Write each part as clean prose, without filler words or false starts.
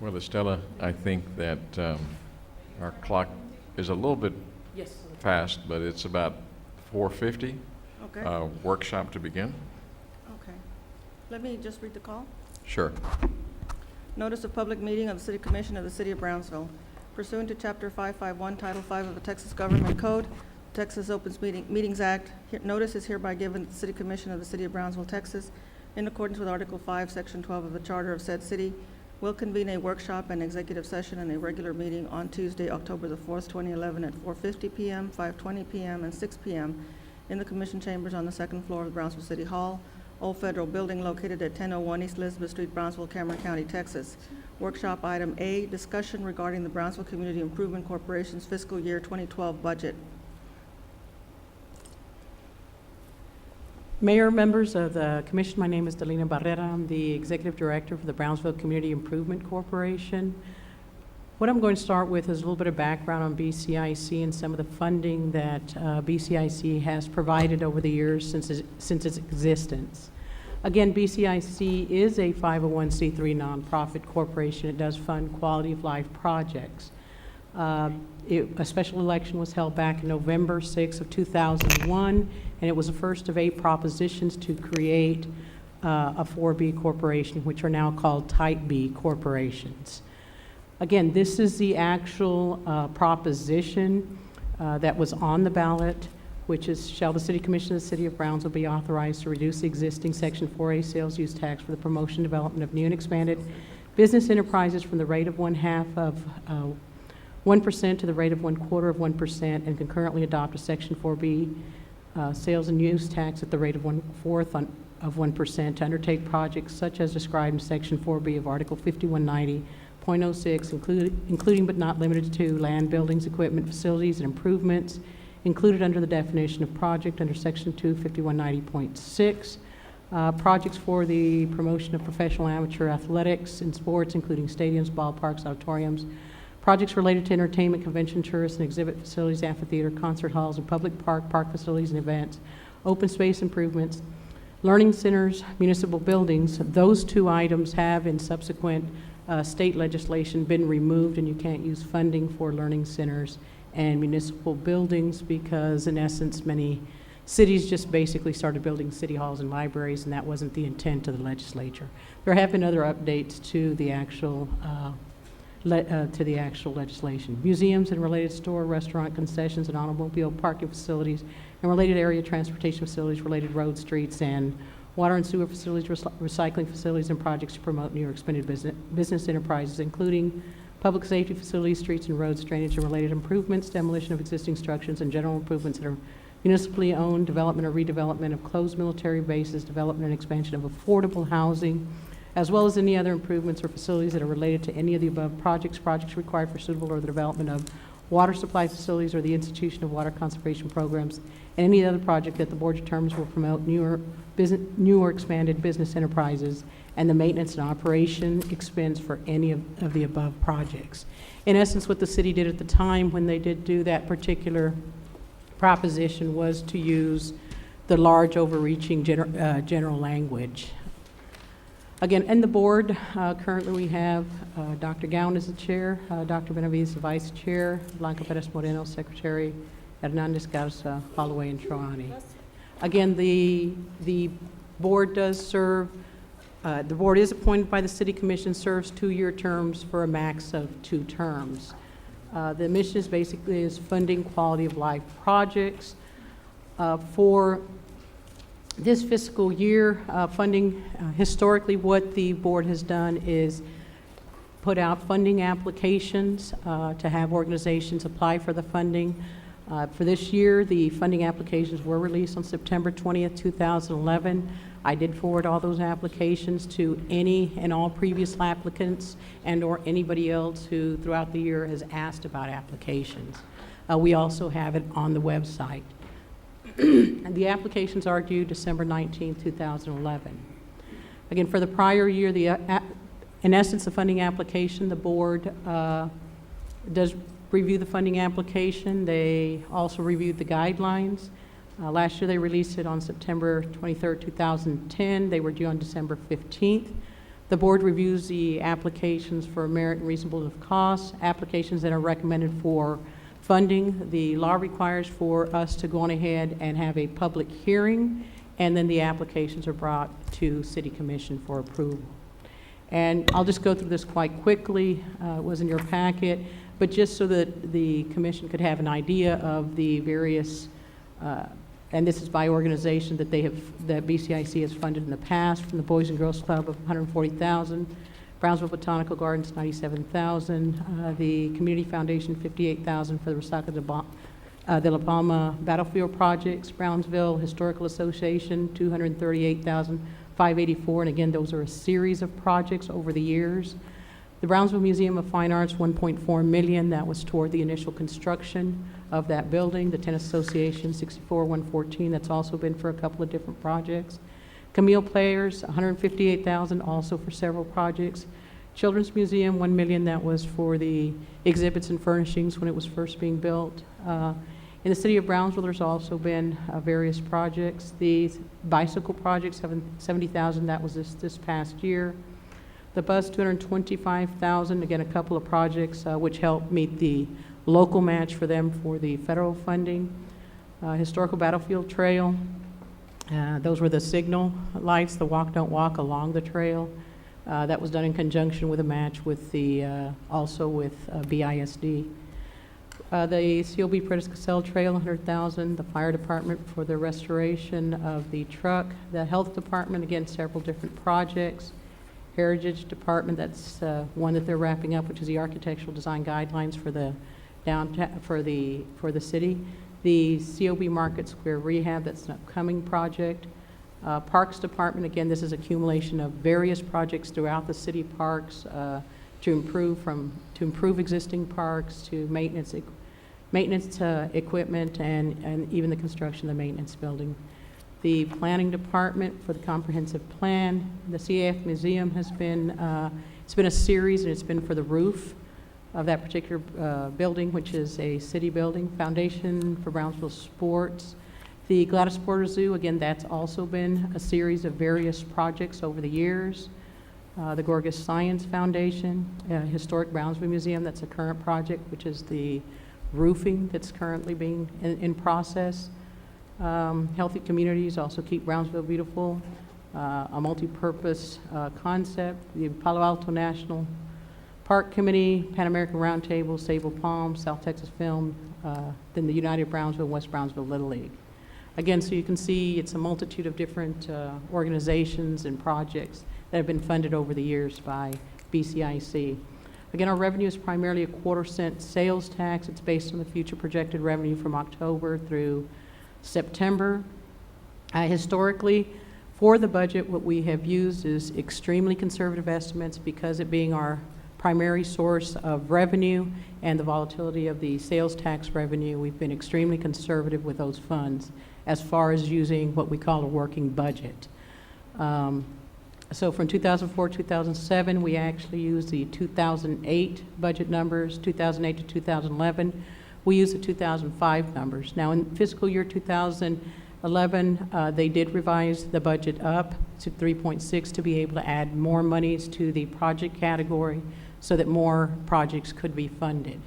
Well, Estella, I think that our clock is a little bit Yes. fast, but it's about 4:50. Okay, Workshop to begin? okay. Let me just read the call. Sure. Notice of public meeting of the City Commission of the City of Brownsville. Pursuant to Chapter 551, Title 5 of the Texas Government Code, Texas Opens Meetings Act, notice is hereby given to the City Commission of the City of Brownsville, Texas, in accordance with Article 5, Section 12 of the Charter of said city, will convene a workshop and executive session and a regular meeting on Tuesday, October the 4th, 2011, at 4:50 p.m., 5:20 p.m., and 6 p.m. in the Commission Chambers on the second floor of Brownsville City Hall, Old Federal Building located at 1001 East Elizabeth Street, Brownsville, Cameron County, Texas. Workshop item A, discussion regarding the Brownsville Community Improvement Corporation's fiscal year 2012 budget. Mayor, members of the commission, my name is Delina Barrera. I'm the executive director for the Brownsville Community Improvement Corporation. What I'm going to start with is a little bit of background on BCIC and some of the funding that BCIC has provided over the years since its existence. Again, BCIC is a 501c3 nonprofit corporation. It does fund quality of life projects. A special election was held back in November 6 of 2001, and it was the first of 8 propositions to create a 4B corporation, which are now called Type B corporations. Again, this is the actual proposition that was on the ballot, which is, shall the City Commission of the City of Brownsville be authorized to reduce the existing Section 4A sales use tax for the promotion and development of new and expanded business enterprises from the rate of 1/2 of 1% to the rate of 1/4 of 1%, and concurrently adopt a Section 4B sales and use tax at the rate of 1/4 of 1% to undertake projects such as described in Section 4B of Article 5190.06, including but not limited to land, buildings, equipment, facilities, and improvements included under the definition of project under Section 5190.6. Projects for the promotion of professional amateur athletics and sports, including stadiums, ballparks, auditoriums, projects related to entertainment, convention, tourist, and exhibit facilities, amphitheater, concert halls, and public park facilities and events, open space improvements, learning centers, municipal buildings. Those 2 items have, in subsequent state legislation, been removed, and you can't use funding for learning centers and municipal buildings because, in essence, many cities just basically started building city halls and libraries, and that wasn't the intent of the legislature. There have been other updates to the actual legislation. Museums and related store, restaurant concessions, and automobile parking facilities, and related area transportation facilities, related road, streets, and water and sewer facilities, recycling facilities, and projects to promote New York expanded business enterprises, including public safety facilities, streets and roads, drainage and related improvements, demolition of existing structures, and general improvements that are municipally owned, development or redevelopment of closed military bases, development and expansion of affordable housing, as well as any other improvements or facilities that are related to any of the above projects required for suitable or the development of water supply facilities or the institution of water conservation programs, and any other project that the board determines will promote new or expanded business enterprises, and the maintenance and operation expense for any of the above projects. In essence, what the city did at the time when they did do that particular proposition was to use the large overreaching general language. Again, and the board, currently we have Dr. Gowan as the chair, Dr. Benavides the vice chair, Blanca Perez Moreno secretary, Hernandez Garza, Holloway, and Troani. Again, the board does serve, the board is appointed by the City Commission, serves 2-year terms for a max of 2 terms. The mission is basically funding quality of life projects. For this fiscal year, funding, historically what the board has done is put out funding applications to have organizations apply for the funding. For this year, the funding applications were released on September 20th, 2011. I did forward all those applications to any and all previous applicants and or anybody else who throughout the year has asked about applications. We also have it on the website. And the applications are due December 19, 2011. Again, for the prior year, in essence, the funding application, the board does review the funding application. They also reviewed the guidelines. Last year, they released it on September 23rd, 2010. They were due on December 15th. The board reviews the applications for merit and reasonableness of costs, applications that are recommended for funding. The law requires for us to go on ahead and have a public hearing, and then the applications are brought to City Commission for approval. And I'll just go through this quite quickly. It was in your packet, but just so that the commission could have an idea of the various, and this is by organization that that BCIC has funded in the past, from the Boys and Girls Club of $140,000, Brownsville Botanical Gardens $97,000, the Community Foundation $58,000 for the Resaca de La Palma Battlefield Projects, Brownsville Historical Association $238,584, and again, those are a series of projects over the years. The Brownsville Museum of Fine Arts, $1.4 million, that was toward the initial construction of that building. The Tennis Association, $64,114, that's also been for a couple of different projects. Camille Players, $158,000, also for several projects. Children's Museum, $1 million, that was for the exhibits and furnishings when it was first being built. In the city of Brownsville, there's also been various projects. The bicycle project, $70,000, that was this past year. The bus, $225,000, again, a couple of projects which help meet the local match for them for the federal funding. Historical Battlefield Trail, those were the signal lights, the walk, don't walk along the trail. That was done in conjunction with a match with the, also with BISD. The COB Prentice Cassell Trail, $100,000. The fire department for the restoration of the truck. The health department, again, several different projects. Heritage Department, that's one that they're wrapping up, which is the architectural design guidelines for the downtown for the city. The COB Market Square Rehab, that's an upcoming project. Parks Department, again, this is accumulation of various projects throughout the city parks to improve existing parks, to maintenance equipment, and even the construction of the maintenance building. The Planning Department for the comprehensive plan. The CAF Museum has been, it's been a series, and it's been for the roof of that particular building, which is a city building. Foundation for Brownsville Sports. The Gladys Porter Zoo, again, that's also been a series of various projects over the years. The Gorgas Science Foundation, Historic Brownsville Museum, that's a current project, which is the roofing that's currently being in process. Healthy Communities, also Keep Brownsville Beautiful, a multi-purpose concept. The Palo Alto National Park Committee, Pan American Roundtable, Sable Palm, South Texas Film, then the United Brownsville, West Brownsville Little League. Again, so you can see it's a multitude of different organizations and projects that have been funded over the years by BCIC. Again, our revenue is primarily a quarter-cent sales tax. It's based on the future projected revenue from October through September. Historically, for the budget, what we have used is extremely conservative estimates because it being our primary source of revenue and the volatility of the sales tax revenue. We've been extremely conservative with those funds as far as using what we call a working budget. So from 2004 2007, we actually used the 2008 budget numbers, 2008 to 2011. We used the 2005 numbers. Now in fiscal year 2011, they did revise the budget up to 3.6 to be able to add more monies to the project category so that more projects could be funded.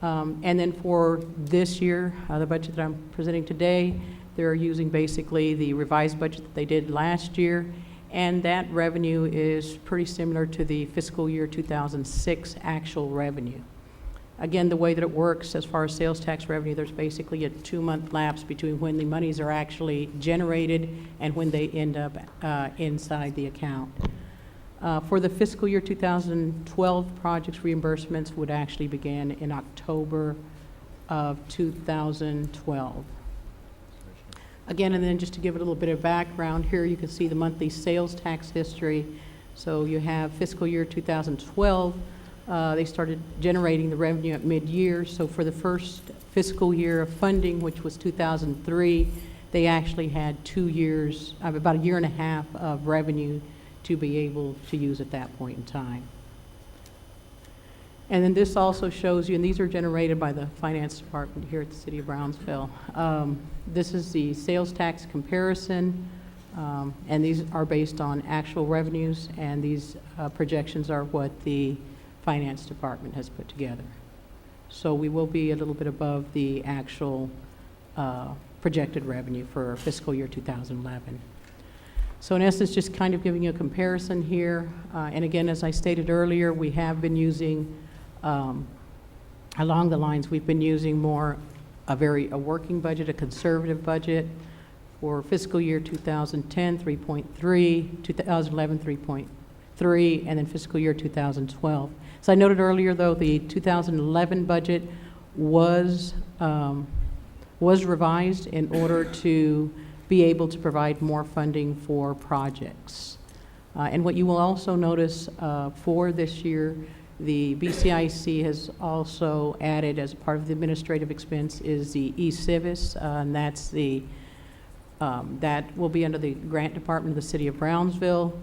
And then for this year, the budget that I'm presenting today, they're using basically the revised budget that they did last year, and that revenue is pretty similar to the fiscal year 2006 actual revenue. Again, the way that it works as far as sales tax revenue, there's basically a 2-month lapse between when the monies are actually generated and when they end up inside the account. For the fiscal year 2012 projects, reimbursements would actually begin in October of 2012. Again, and then just to give it a little bit of background, here you can see the monthly sales tax history. So you have fiscal year 2012, they started generating the revenue at mid-year. So for the first fiscal year of funding, which was 2003, they actually had 2 years, about a year and a half of revenue to be able to use at that point in time. And then this also shows you, and these are generated by the finance department here at the City of Brownsville. This is the sales tax comparison And these are based on actual revenues, and these projections are what the Finance Department has put together. So we will be a little bit above the actual projected revenue for fiscal year 2011. So in essence, just kind of giving you a comparison here. And again, as I stated earlier, we have been using, along the lines, we've been using more a working budget, a conservative budget. For fiscal year 2010, 3.3, 2011, 3.3, and then fiscal year 2012. So I noted earlier, though, the 2011 budget was revised in order to be able to provide more funding for projects. And what you will also notice for this year, the BCIC has also added as part of the administrative expense is the e-Civis, and that's the that will be under the grant department of the city of Brownsville.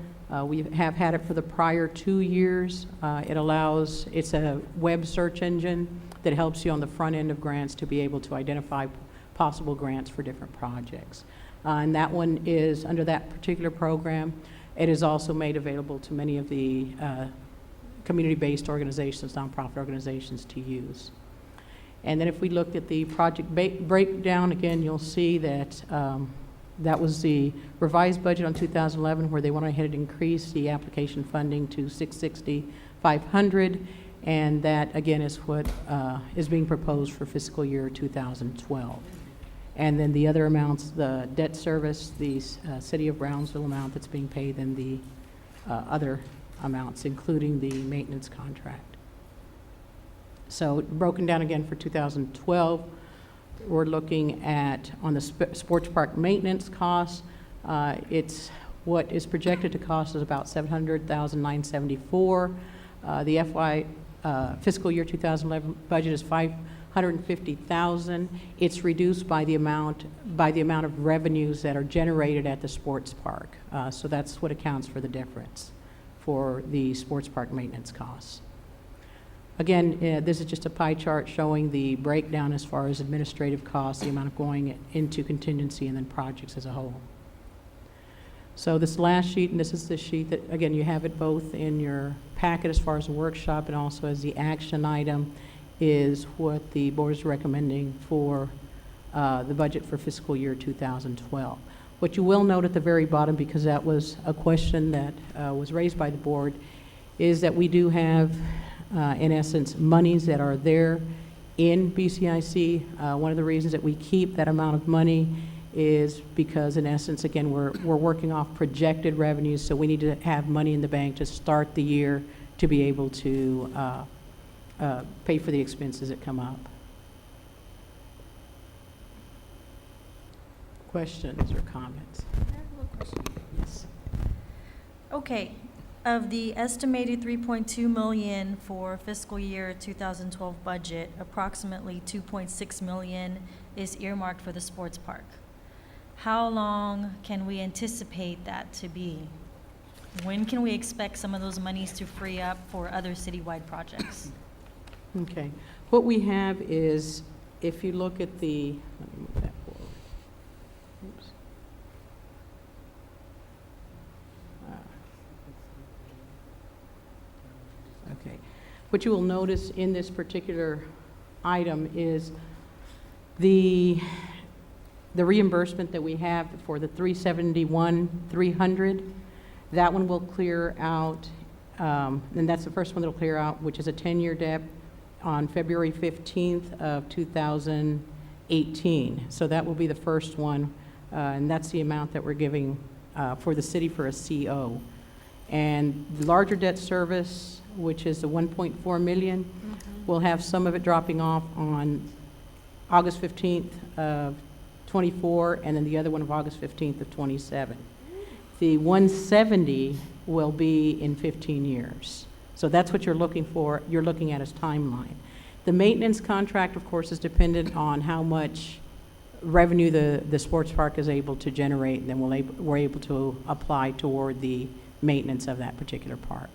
We have had it for the prior 2 years. It's a web search engine that helps you on the front end of grants to be able to identify possible grants for different projects. And that one is under that particular program. It is also made available to many of the community-based organizations, nonprofit organizations to use. And then if we look at the project breakdown, again, you'll see that that was the revised budget on 2011, where they went ahead and increased the application funding to $660,500, and that again is what is being proposed for fiscal year 2012. And then the other amounts, the debt service, the City of Brownsville amount that's being paid, and the other amounts, including the maintenance contract. So broken down again for 2012. We're looking at, on the sports park maintenance costs, it's what is projected to cost is about $700,974. The FY fiscal year 2011 budget is $550,000. It's reduced by the amount of revenues that are generated at the sports park. So that's what accounts for the difference for the sports park maintenance costs. Again, this is just a pie chart showing the breakdown as far as administrative costs, the amount of going into contingency, and then projects as a whole. So this last sheet, and this is the sheet that, again, you have it both in your packet as far as the workshop and also as the action item, is what the board is recommending for the budget for fiscal year 2012. What you will note at the very bottom, because that was a question that was raised by the board, is that we do have in essence, monies that are there in BCIC. One of the reasons that we keep that amount of money is because, in essence, again, we're working off projected revenues, so we need to have money in the bank to start the year to be able to pay for the expenses that come up. Questions or comments? I have a little question. Yes. Okay, of the estimated $3.2 million for fiscal year 2012 budget, approximately $2.6 million is earmarked for the sports park. How long can we anticipate that to be? When can we expect some of those monies to free up for other citywide projects? Okay. What we have is, if you look at the, let me move that forward. Oops. Okay. What you will notice in this particular item is the reimbursement that we have for the $371,300. That one will clear out, and that's the first one that will clear out, which is a 10-year debt on February 15th of 2018. So that will be the first one, and that's the amount that we're giving for the city for a CO. And the larger debt service, which is the $1.4 million, we'll have some of it dropping off on August 15th of 24, and then the other one of August 15th of 27. The 170 will be in 15 years. So that's what you're looking for. You're looking at as timeline. The maintenance contract, of course, is dependent on how much revenue the sports park is able to generate, and then we're able to apply toward the maintenance of that particular park.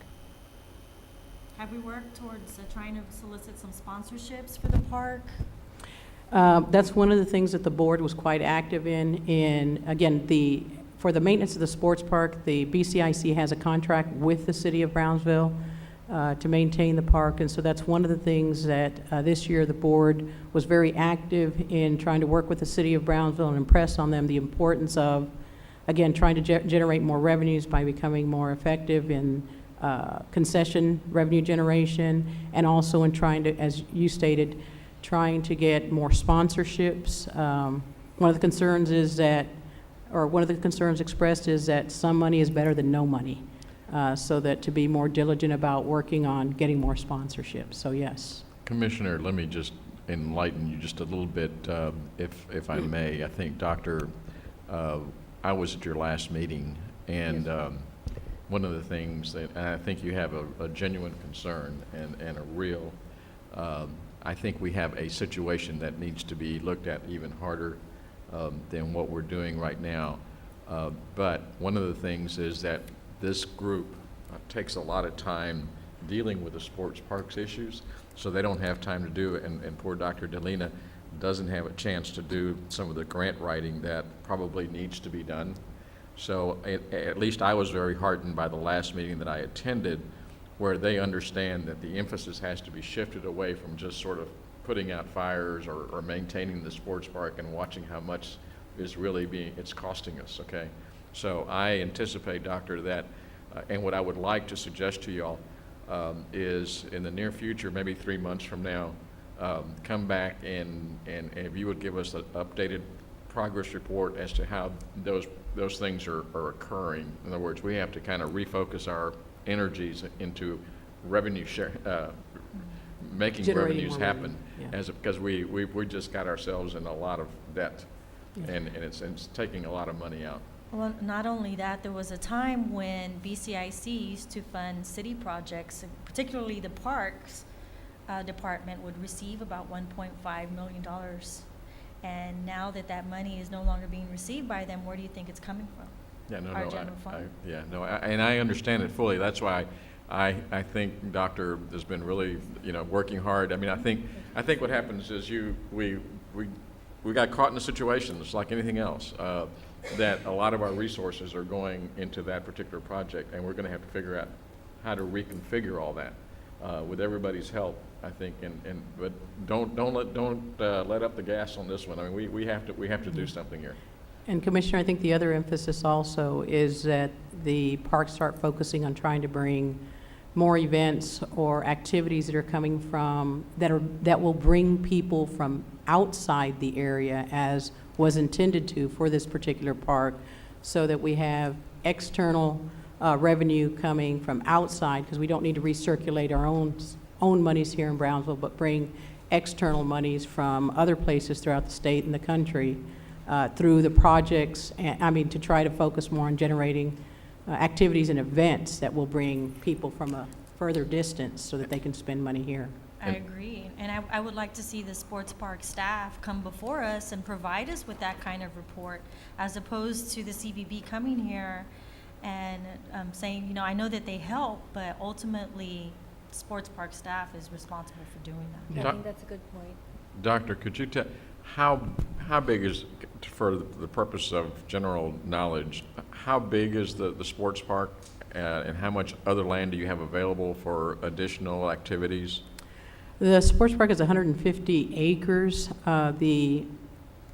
Have we worked towards trying to solicit some sponsorships for the park? That's one of the things that the board was quite active in. Again, For the maintenance of the sports park, the BCIC has a contract with the city of Brownsville to maintain the park, and so that's one of the things that this year the board was very active in trying to work with the city of Brownsville and impress on them the importance of, again, trying to generate more revenues by becoming more effective in concession revenue generation, and also in trying to, as you stated, trying to get more sponsorships. One of the concerns is that, or one of the concerns expressed is that some money is better than no money. So that to be more diligent about working on getting more sponsorships. So yes. Commissioner, let me just enlighten you just a little bit, if I may. I think, Doctor, I was at your last meeting, and one of the things that, and I think you have a genuine concern and a real, I think we have a situation that needs to be looked at even harder than what we're doing right now. But one of the things is that this group takes a lot of time dealing with the sports parks issues, so they don't have time to do it, and poor Dr. Delina doesn't have a chance to do some of the grant writing that probably needs to be done. So at least I was very heartened by the last meeting that I attended, where they understand that the emphasis has to be shifted away from just sort of putting out fires or maintaining the sports park and watching how much is really it's costing us, okay? So I anticipate, Doctor, that, and what I would like to suggest to y'all is in the near future, maybe 3 months from now, come back and if you would give us an updated progress report as to how those things are occurring. In other words, we have to kind of refocus our energies into revenue share, making Generating revenues more happen, revenue, because we just got ourselves in a lot of debt, Yeah. and it's taking a lot of money out. Well, not only that, there was a time when BCIC used to fund city projects, particularly the parks department would receive about $1.5 million. And now that that money is no longer being received by them, where do you think it's coming from? Yeah, no, Our no, general fund. and I understand it fully. That's why I think Doctor has been really, working hard. I mean, I think what happens is we got caught in a situation, it's like anything else, that a lot of our resources are going into that particular project, and we're going to have to figure out how to reconfigure all that with everybody's help, I think. But don't let up the gas on this one. I mean, we have to do something here. And Commissioner, I think the other emphasis also is that the parks start focusing on trying to bring more events or activities that are coming from, that will bring people from outside the area, as was intended to for this particular park, so that we have external revenue coming from outside, because we don't need to recirculate our own monies here in Brownsville, but bring external monies from other places throughout the state and the country through the projects, to try to focus more on generating activities and events that will bring people from a further distance so that they can spend money here. I agree, and I would like to see the sports park staff come before us and provide us with that kind of report, as opposed to the CVB coming here and saying, I know that they help, but ultimately, sports park staff is responsible for doing that. I think that's a good point. Doctor, could you tell, how big is, for the purpose of general knowledge, how big is the sports park, and how much other land do you have available for additional activities? The sports park is 150 acres. The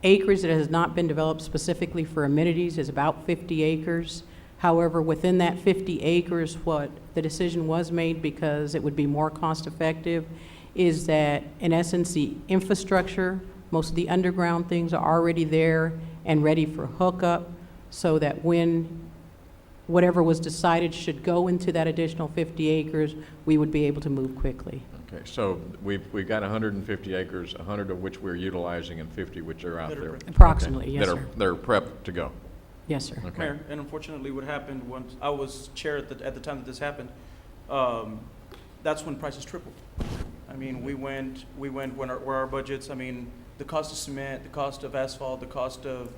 acreage that has not been developed specifically for amenities is about 50 acres. However, within that 50 acres, what the decision was made, because it would be more cost effective, is that in essence the infrastructure, most of the underground things are already there and ready for hookup, so that when whatever was decided should go into that additional 50 acres, we would be able to move quickly. Okay, so we've got 150 acres, 100 of which we're utilizing and 50 which are out there. Approximately, yes, That sir. they're prepped to go. Yes, sir. Okay. Mayor, and unfortunately, what happened once I was chair at the time that this happened, that's when prices tripled. I mean, we went where our budgets. I mean, the cost of cement, the cost of asphalt, the cost of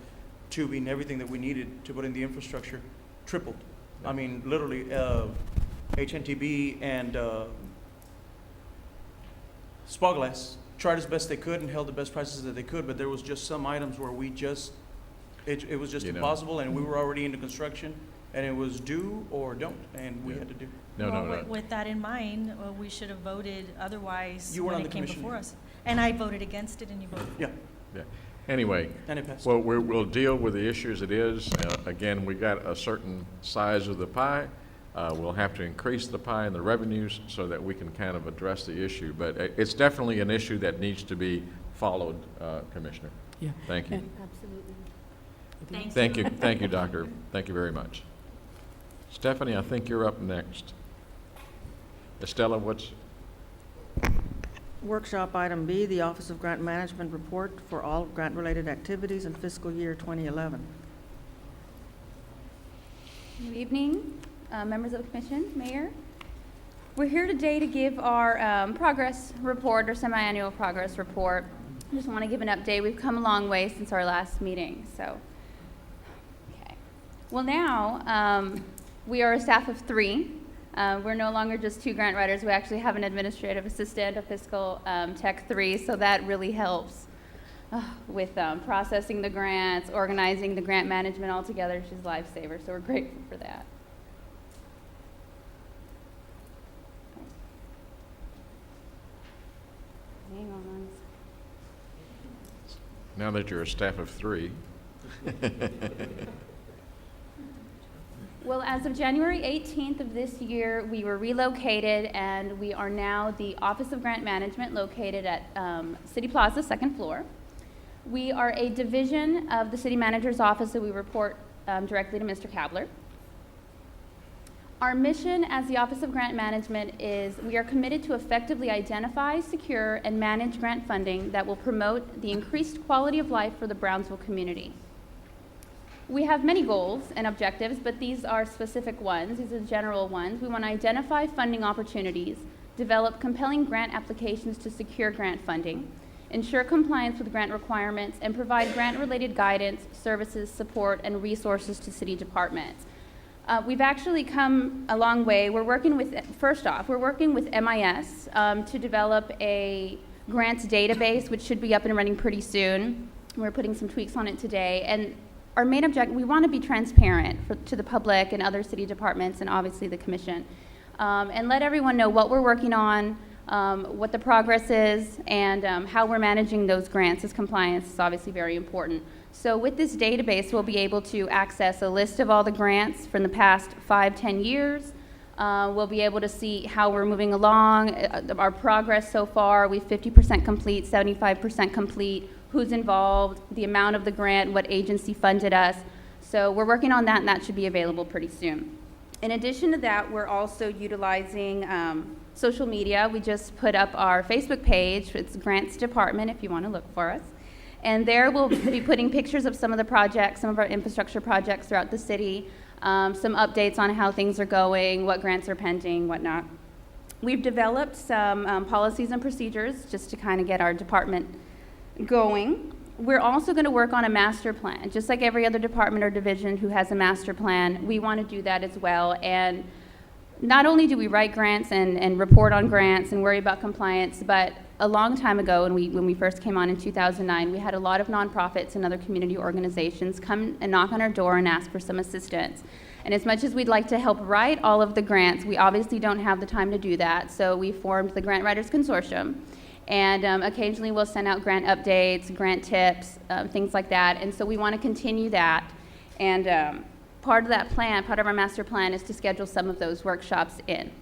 tubing, everything that we needed to put in the infrastructure, tripled. I mean, literally, HNTB and Spoglass tried as best they could and held the best prices that they could, but there was just some items where It was just You know. impossible, and we were already into construction, and it was do or don't, and we Yeah. had to do. No, Well, no, no. with that in mind, we should have voted otherwise You weren't when on it the came commission. before us. And I voted against it, and you voted for it. Yeah, Anyway, and it passed. well, we'll deal with the issue as it is. Again, we got a certain size of the pie. We'll have to increase the pie and the revenues so that we can kind of address the issue. But it's definitely an issue that needs to be followed, Commissioner. Yeah. Thank you. And- Thank you. Thank you, Doctor. Thank you very much. Stephanie, I think you're up next. Estella, what's, Workshop item B, the Office of Grant Management report for all grant-related activities in fiscal year 2011. Good evening, members of the commission, mayor. We're here today to give our progress report or semi-annual progress report. I just want to give an update. We've come a long way since our last meeting, so. Okay. Well, now, we are a staff of 3. We're no longer just 2 grant writers. We actually have an administrative assistant, a fiscal tech 3, so that really helps with processing the grants, organizing the grant management all together. She's a lifesaver, so we're grateful for that. Hang on. now that you're a staff of 3, Well, as of January 18th of this year, we were relocated, and we are now the Office of Grant Management located at City Plaza, 2nd floor. We are a division of the city manager's office, so we report directly to Mr. Kabler. Our mission as the Office of Grant Management is we are committed to effectively identify, secure, and manage grant funding that will promote the increased quality of life for the Brownsville community. We have many goals and objectives, but these are specific ones. These are general ones. We want to identify funding opportunities, develop compelling grant applications to secure grant funding, ensure compliance with grant requirements, and provide grant-related guidance, services, support, and resources to city departments. We've actually come a long way. We're working with, first off, we're working with MIS to develop a grants database, which should be up and running pretty soon. We're putting some tweaks on it today. And our main objective, we want to be transparent to the public and other city departments and obviously the commission, and let everyone know what we're working on, what the progress is, and how we're managing those grants, as compliance is obviously very important. So with this database, we'll be able to access a list of all the grants from the past 5-10 years. We'll be able to see how we're moving along, our progress so far. We're 50% complete, 75% complete, who's involved, the amount of the grant, what agency funded us. So we're working on that, and that should be available pretty soon. In addition to that, we're also utilizing social media. We just put up our Facebook page. It's Grants Department if you want to look for us. And there we'll be putting pictures of some of the projects, some of our infrastructure projects throughout the city, some updates on how things are going, what grants are pending, whatnot. We've developed some policies and procedures just to kind of get our department going. We're also going to work on a master plan. Just like every other department or division who has a master plan, we want to do that as well. And not only do we write grants and report on grants and worry about compliance, but a long time ago when we first came on in 2009, we had a lot of nonprofits and other community organizations come and knock on our door and ask for some assistance. And as much as we'd like to help write all of the grants, we obviously don't have the time to do that. So we formed the Grant Writers Consortium. And occasionally we'll send out grant updates, grant tips, things like that. And so we want to continue that. And part of that plan, part of our master plan, is to schedule some of those workshops in.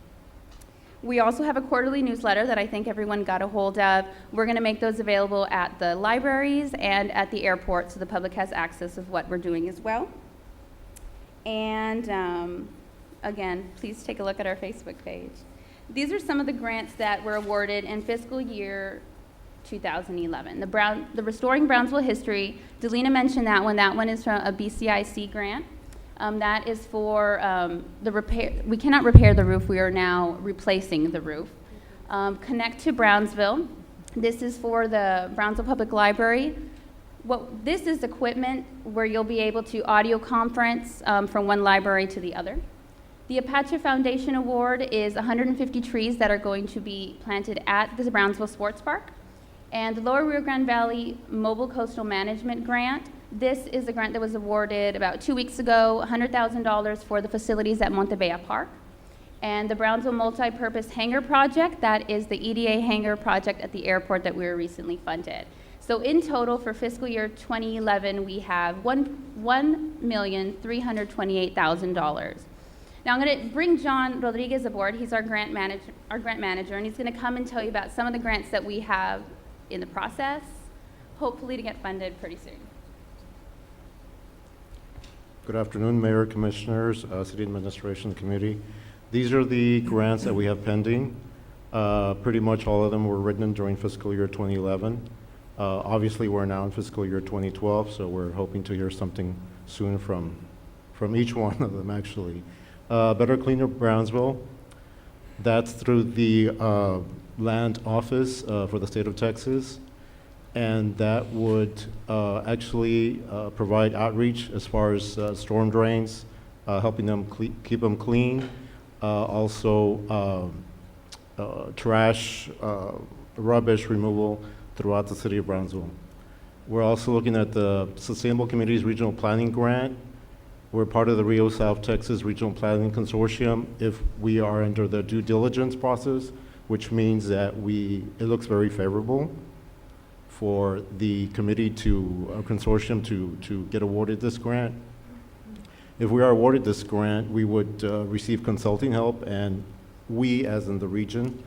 We also have a quarterly newsletter that I think everyone got a hold of. We're going to make those available at the libraries and at the airport so the public has access of what we're doing as well. And again, please take a look at our Facebook page. These are some of the grants that were awarded in fiscal year 2011. The Restoring Brownsville History, Delina mentioned that one. That one is from a BCIC grant. That is for the repair. We cannot repair the roof. We are now replacing the roof. Connect to Brownsville. This is for the Brownsville Public Library. This is equipment where you'll be able to audio conference from one library to the other. The Apache Foundation Award is 150 trees that are going to be planted at the Brownsville Sports Park. And the Lower Rio Grande Valley Mobile Coastal Management Grant, This is a grant that was awarded about 2 weeks ago, $100,000 for the facilities at Montebella Park. And the Brownsville Multipurpose Hangar Project, that is the EDA hangar project at the airport that we were recently funded. So in total, for fiscal year 2011, we have $1,328,000. Now I'm going to bring John Rodriguez aboard. He's our grant manager, and he's going to come and tell you about some of the grants that we have in the process, hopefully to get funded pretty soon. Good afternoon, Mayor, Commissioners, City Administration Committee. These are the grants that we have pending. Pretty much all of them were written during fiscal year 2011. Obviously, we're now in fiscal year 2012, so we're hoping to hear something soon from each one of them, actually. Better Cleaner Brownsville, that's through the Land Office for the state of Texas. And that would actually provide outreach as far as storm drains, helping them keep them clean. Also, trash, rubbish removal throughout the city of Brownsville. We're also looking at the Sustainable Communities Regional Planning Grant. We're part of the Rio South Texas Regional Planning Consortium. If we are under the due diligence process, which means that it looks very favorable for the committee consortium to get awarded this grant. If we are awarded this grant, we would receive consulting help, and we, as in the region,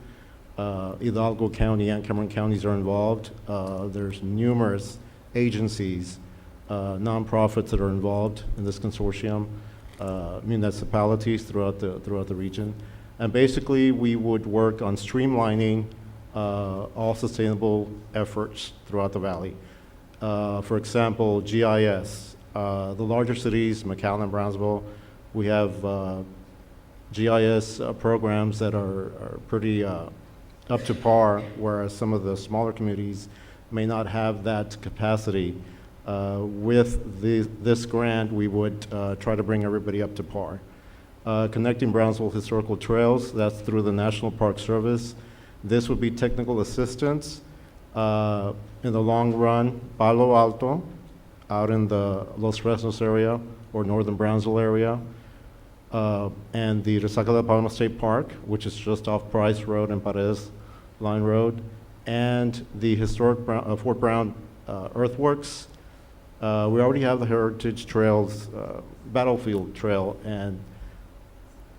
Hidalgo County and Cameron counties are involved. There's numerous agencies, nonprofits that are involved in this consortium, municipalities throughout the region. And basically, we would work on streamlining all sustainable efforts throughout the valley. For example, GIS. The larger cities, McAllen and Brownsville, we have GIS programs that are pretty up to par, whereas some of the smaller communities may not have that capacity. With this grant, we would try to bring everybody up to par. Connecting Brownsville Historical Trails, that's through the National Park Service. This would be technical assistance. In the long run, Palo Alto, out in the Los Fresnos area or northern Brownsville area, and the Resaca de Palma State Park, which is just off Price Road and Paredes Line Road, and the historic Fort Brown earthworks. We already have the Heritage Trails, Battlefield Trail, and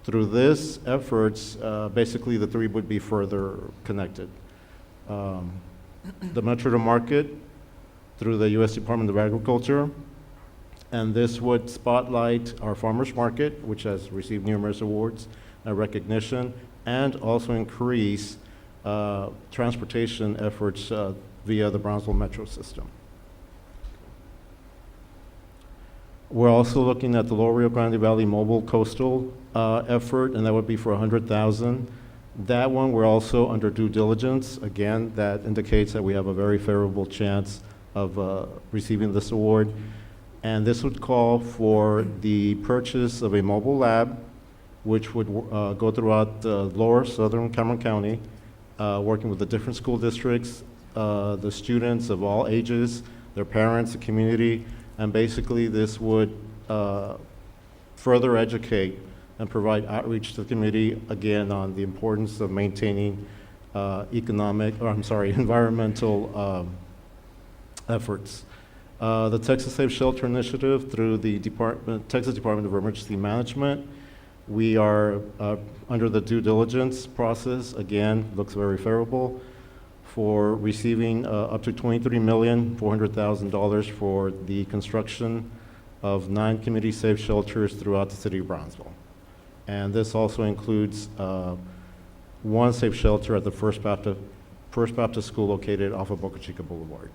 through this efforts, basically the three would be further connected. The Metro to Market through the U.S. Department of Agriculture, and this would spotlight our farmers market, which has received numerous awards and recognition, and also increase transportation efforts via the Brownsville Metro system. We're also looking at the Lower Rio Grande Valley Mobile Coastal effort, and that would be for $100,000. That one, we're also under due diligence. Again, that indicates that we have a very favorable chance of receiving this award. And this would call for the purchase of a mobile lab, which would go throughout lower southern Cameron County, working with the different school districts, the students of all ages, their parents, the community, and basically this would further educate and provide outreach to the community, again, on the importance of maintaining environmental efforts. The Texas Safe Shelter Initiative through the Texas Department of Emergency Management. We are under the due diligence process, again, looks very favorable, for receiving up to $23,400,000 for the construction of 9 community safe shelters throughout the city of Brownsville. And this also includes 1 safe shelter at the First Baptist School located off of Boca Chica Boulevard.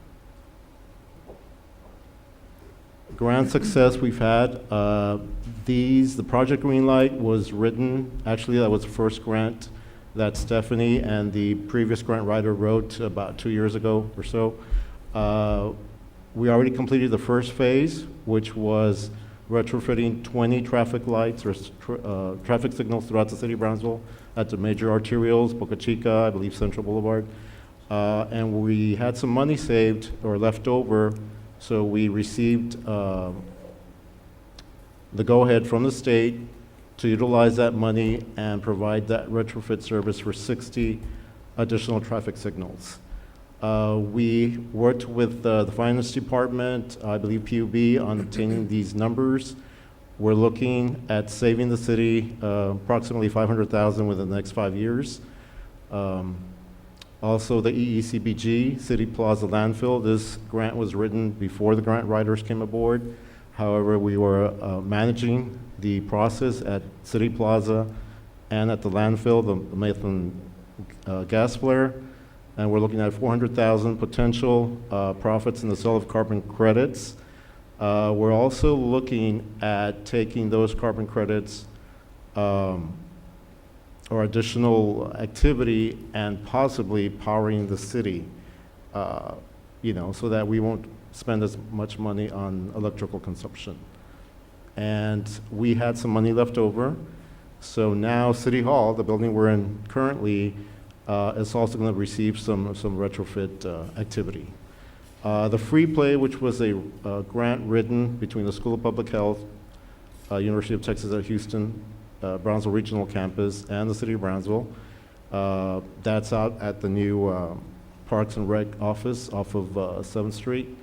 Grant success we've had. The Project Greenlight was written, actually that was the first grant that Stephanie and the previous grant writer wrote about 2 years ago or so. We already completed the first phase, which was retrofitting 20 traffic lights or traffic signals throughout the city of Brownsville at the major arterials, Boca Chica, I believe Central Boulevard. And we had some money saved or left over So we received the go-ahead from the state to utilize that money and provide that retrofit service for 60 additional traffic signals. We worked with the finance department, I believe PUB, on obtaining these numbers. We're looking at saving the city approximately $500,000 within the next 5 years. Also, the EECBG, City Plaza Landfill, this grant was written before the grant writers came aboard. However, we were managing the process at City Plaza and at the landfill, the methane gas flare, and we're looking at 400,000 potential profits in the sale of carbon credits. We're also looking at taking those carbon credits or additional activity and possibly powering the city, so that we won't spend as much money on electrical consumption. And we had some money left over, so now City Hall, the building we're in currently, is also going to receive some retrofit activity. The Free Play, which was a grant written between the School of Public Health, University of Texas at Houston, Brownsville Regional Campus, and the City of Brownsville. That's out at the new Parks and Rec office off of 7th Street.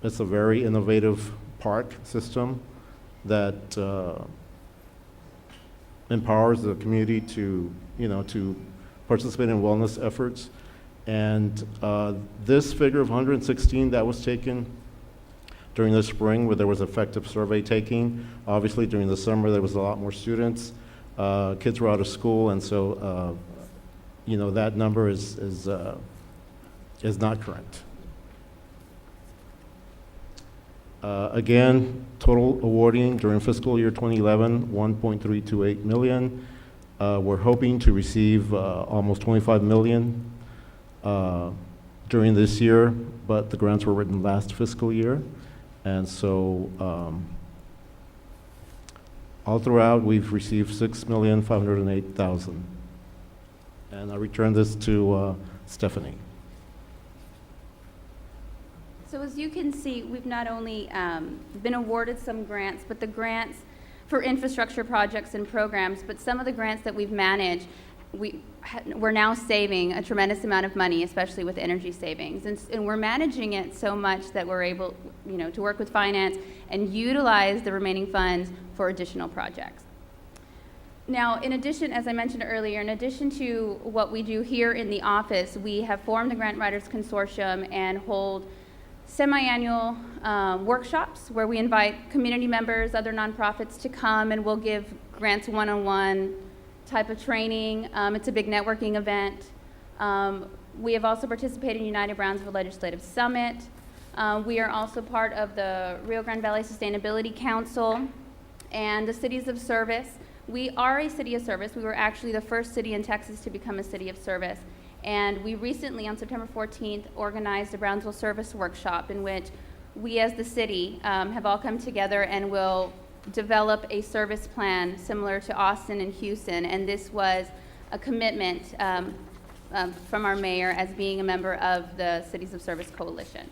It's a very innovative park system that empowers the community to participate in wellness efforts. And this figure of 116 that was taken during the spring, where there was effective survey taking. Obviously, during the summer, there was a lot more students. Kids were out of school, and so that number is not correct. Again, total awarding during fiscal year 2011, $1.328 million. We're hoping to receive almost $25 million during this year, but the grants were written last fiscal year. And so all throughout, we've received $6,508,000. And I return this to Stephanie. So as you can see, we've not only been awarded some grants, but the grants for infrastructure projects and programs, but some of the grants that we've managed, we're now saving a tremendous amount of money, especially with energy savings. And we're managing it so much that we're able, to work with finance and utilize the remaining funds for additional projects. Now, in addition, as I mentioned earlier, in addition to what we do here in the office, we have formed the Grant Writers Consortium and hold semi-annual workshops where we invite community members, other nonprofits to come, and we'll give grants one-on-one type of training. It's a big networking event. We have also participated in United Brownsville Legislative Summit. We are also part of the Rio Grande Valley Sustainability Council and the Cities of Service. We are a city of service. We were actually the first city in Texas to become a city of service. And we recently, on September 14th, organized a Brownsville Service Workshop in which we as the city have all come together and will develop a service plan similar to Austin and Houston. And this was a commitment from our mayor as being a member of the Cities of Service Coalition.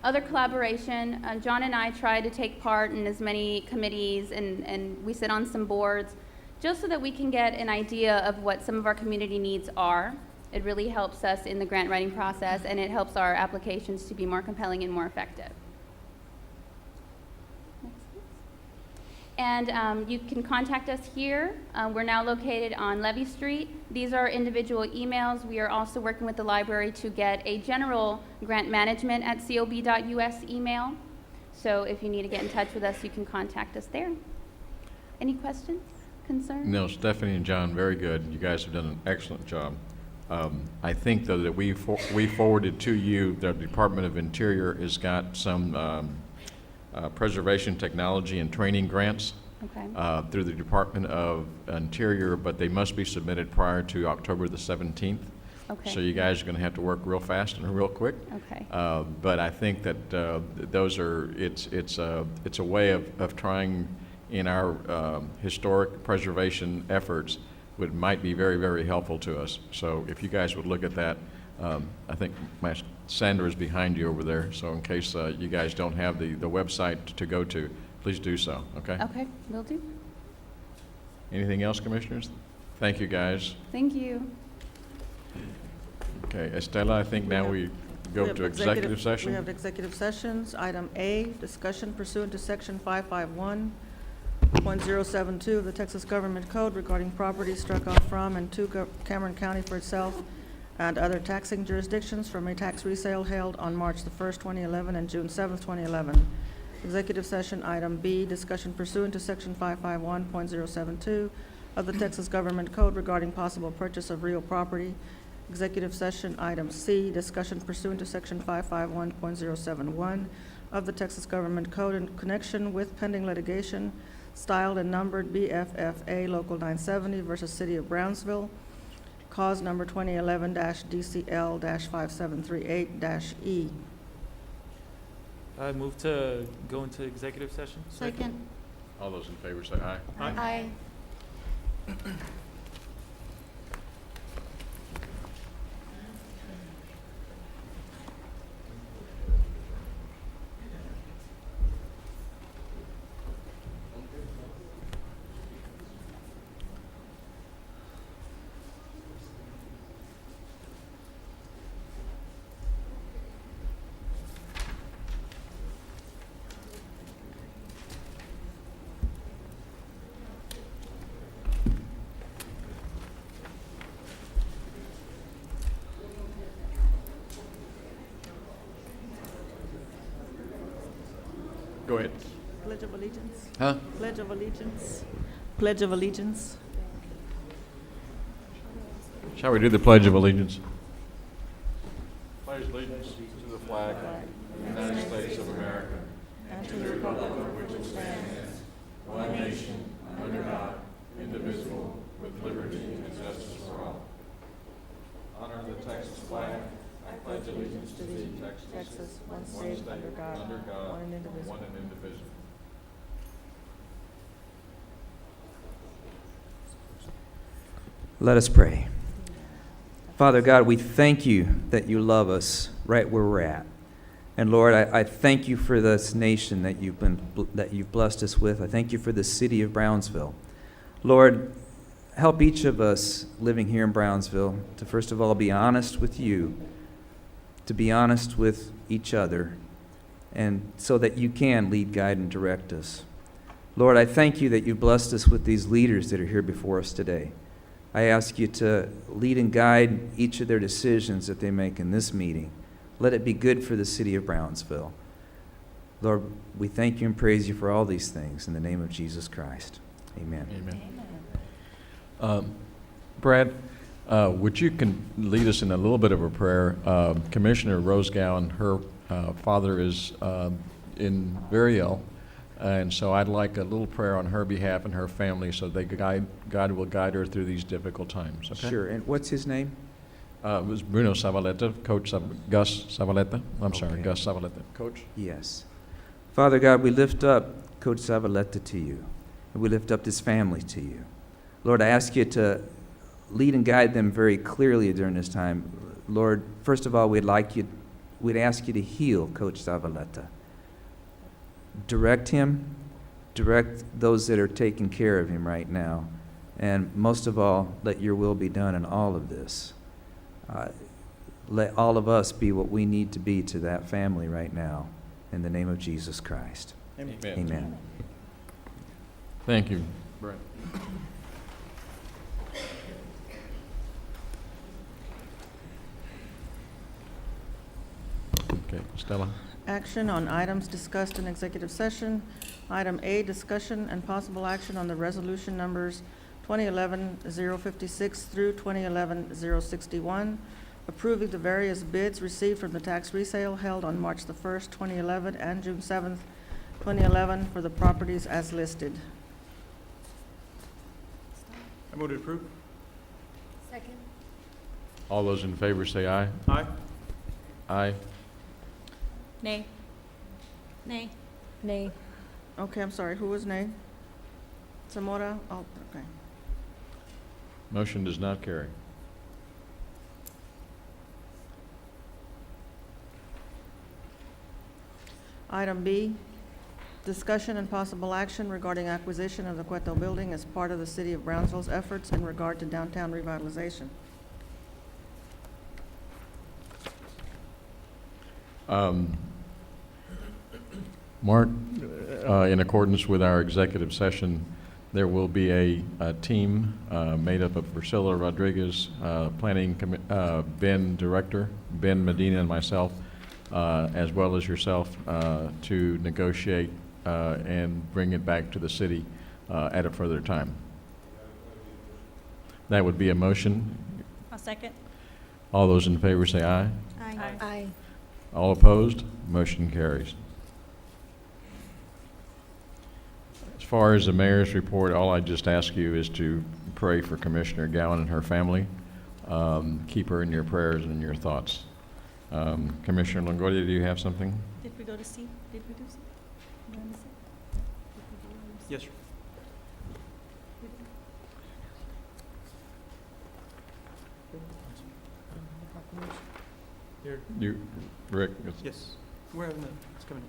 Other collaboration, John and I try to take part in as many committees and we sit on some boards just so that we can get an idea of what some of our community needs are. It really helps us in the grant writing process, and it helps our applications to be more compelling and more effective. Next, please. And you can contact us here. We're now located on Levy Street. These are individual emails. We are also working with the library to get a general grant management at cob.us email. So if you need to get in touch with us, you can contact us there. Any questions, concerns? No, Stephanie and John, very good. You guys have done an excellent job. I think, though, that we forwarded to you, the Department of Interior has got some preservation technology and training grants Okay. through the Department of Interior, but they must be submitted prior to October the 17th. Okay. So you guys are going to have to work real fast and real quick. Okay. But I think that those are, it's a way of trying in our historic preservation efforts might be very, very helpful to us. So if you guys would look at that, I think Sandra is behind you over there, so in case you guys don't have the website to go to, please do so, okay? Okay, will do. Anything else, Commissioners? Thank you, guys. Thank you. Okay, Estela, I think now we go We have to executive We session. have executive sessions. Item A, discussion pursuant to Section 551.072 of the Texas Government Code regarding property struck off from and to Cameron County for itself and other taxing jurisdictions from a tax resale held on March the 1st, 2011 and June 7th, 2011. Executive session. Item B, discussion pursuant to Section 551.072 of the Texas Government Code regarding possible purchase of real property. Executive session. Item C, discussion pursuant to Section 551.071 of the Texas Government Code in connection with pending litigation styled and numbered BFFA Local 970 versus City of Brownsville, cause number 2011-DCL-5738-E. I move to go into executive session. Second. All those in favor say aye. Aye. Go ahead. Pledge of Allegiance. Huh? Pledge of Allegiance. Pledge of Allegiance. Shall we do the Pledge of Allegiance? Pledge allegiance to the flag of the United States of America And to the republic for which it stands, one nation, under God, indivisible, with liberty and justice for all. Honor the Texas flag. I pledge allegiance to thee, Texas, one state, under God, one and indivisible. one and indivisible. Let us pray. Father God, we thank you that you love us right where we're at. And Lord, I thank you for this nation that you've blessed us with. I thank you for the city of Brownsville. Lord, help each of us living here in Brownsville to first of all be honest with you, to be honest with each other, and so that you can lead, guide, and direct us. Lord, I thank you that you blessed us with these leaders that are here before us today. I ask you to lead and guide each of their decisions that they make in this meeting. Let it be good for the city of Brownsville. Lord, we thank you and praise you for all these things in the name of Jesus Christ. Amen. Amen. Brad, would you lead us in a little bit of a prayer? Commissioner Rosegowen, her father is very ill, and so I'd like a little prayer on her behalf and her family so that God will guide her through these difficult times. Okay? Sure. And what's his name? It was Bruno Savaleta, Coach Gus Savaleta. I'm sorry, Okay. Gus Savaleta. Coach? Yes. Father God, we lift up Coach Zavaleta to you, and we lift up his family to you. Lord, I ask you to lead and guide them very clearly during this time. Lord, first of all, we'd ask you to heal Coach Zavaleta. Direct him, direct those that are taking care of him right now, and most of all, let your will be done in all of this. Let all of us be what we need to be to that family right now, in the name of Jesus Christ. Amen. Thank you, Brad. Okay, Stella? Action on items discussed in executive session. Item A, discussion and possible action on the resolution numbers 2011-056 through 2011-061, approving the various bids received from the tax resale held on March the 1st, 2011 and June 7th, 2011 for the properties as listed. I move to approve. Second. All those in favor say aye. Aye. Aye. Nay. Nay. Nay. Okay, I'm sorry, who was nay? Zamora? Oh, okay. Motion does not carry. Item B, discussion and possible action regarding acquisition of the Cueto Building as part of the City of Brownsville's efforts in regard to downtown revitalization. Mark, in accordance with our executive session, there will be a team made up of Priscilla Rodriguez, Ben Director, Ben Medina, and myself, as well as yourself, to negotiate and bring it back to the city at a further time. That would be a motion. A second. All those in favor say aye. Aye. All opposed? Motion carries. As far as the mayor's report, all I just ask you is to pray for Commissioner Gowan and her family. Keep her in your prayers and in your thoughts. Commissioner Longoria, do you have something? Did we go to C? Did we do C? You want to say? Yes, sir. Here, You, Rick? yes. We're having it's coming.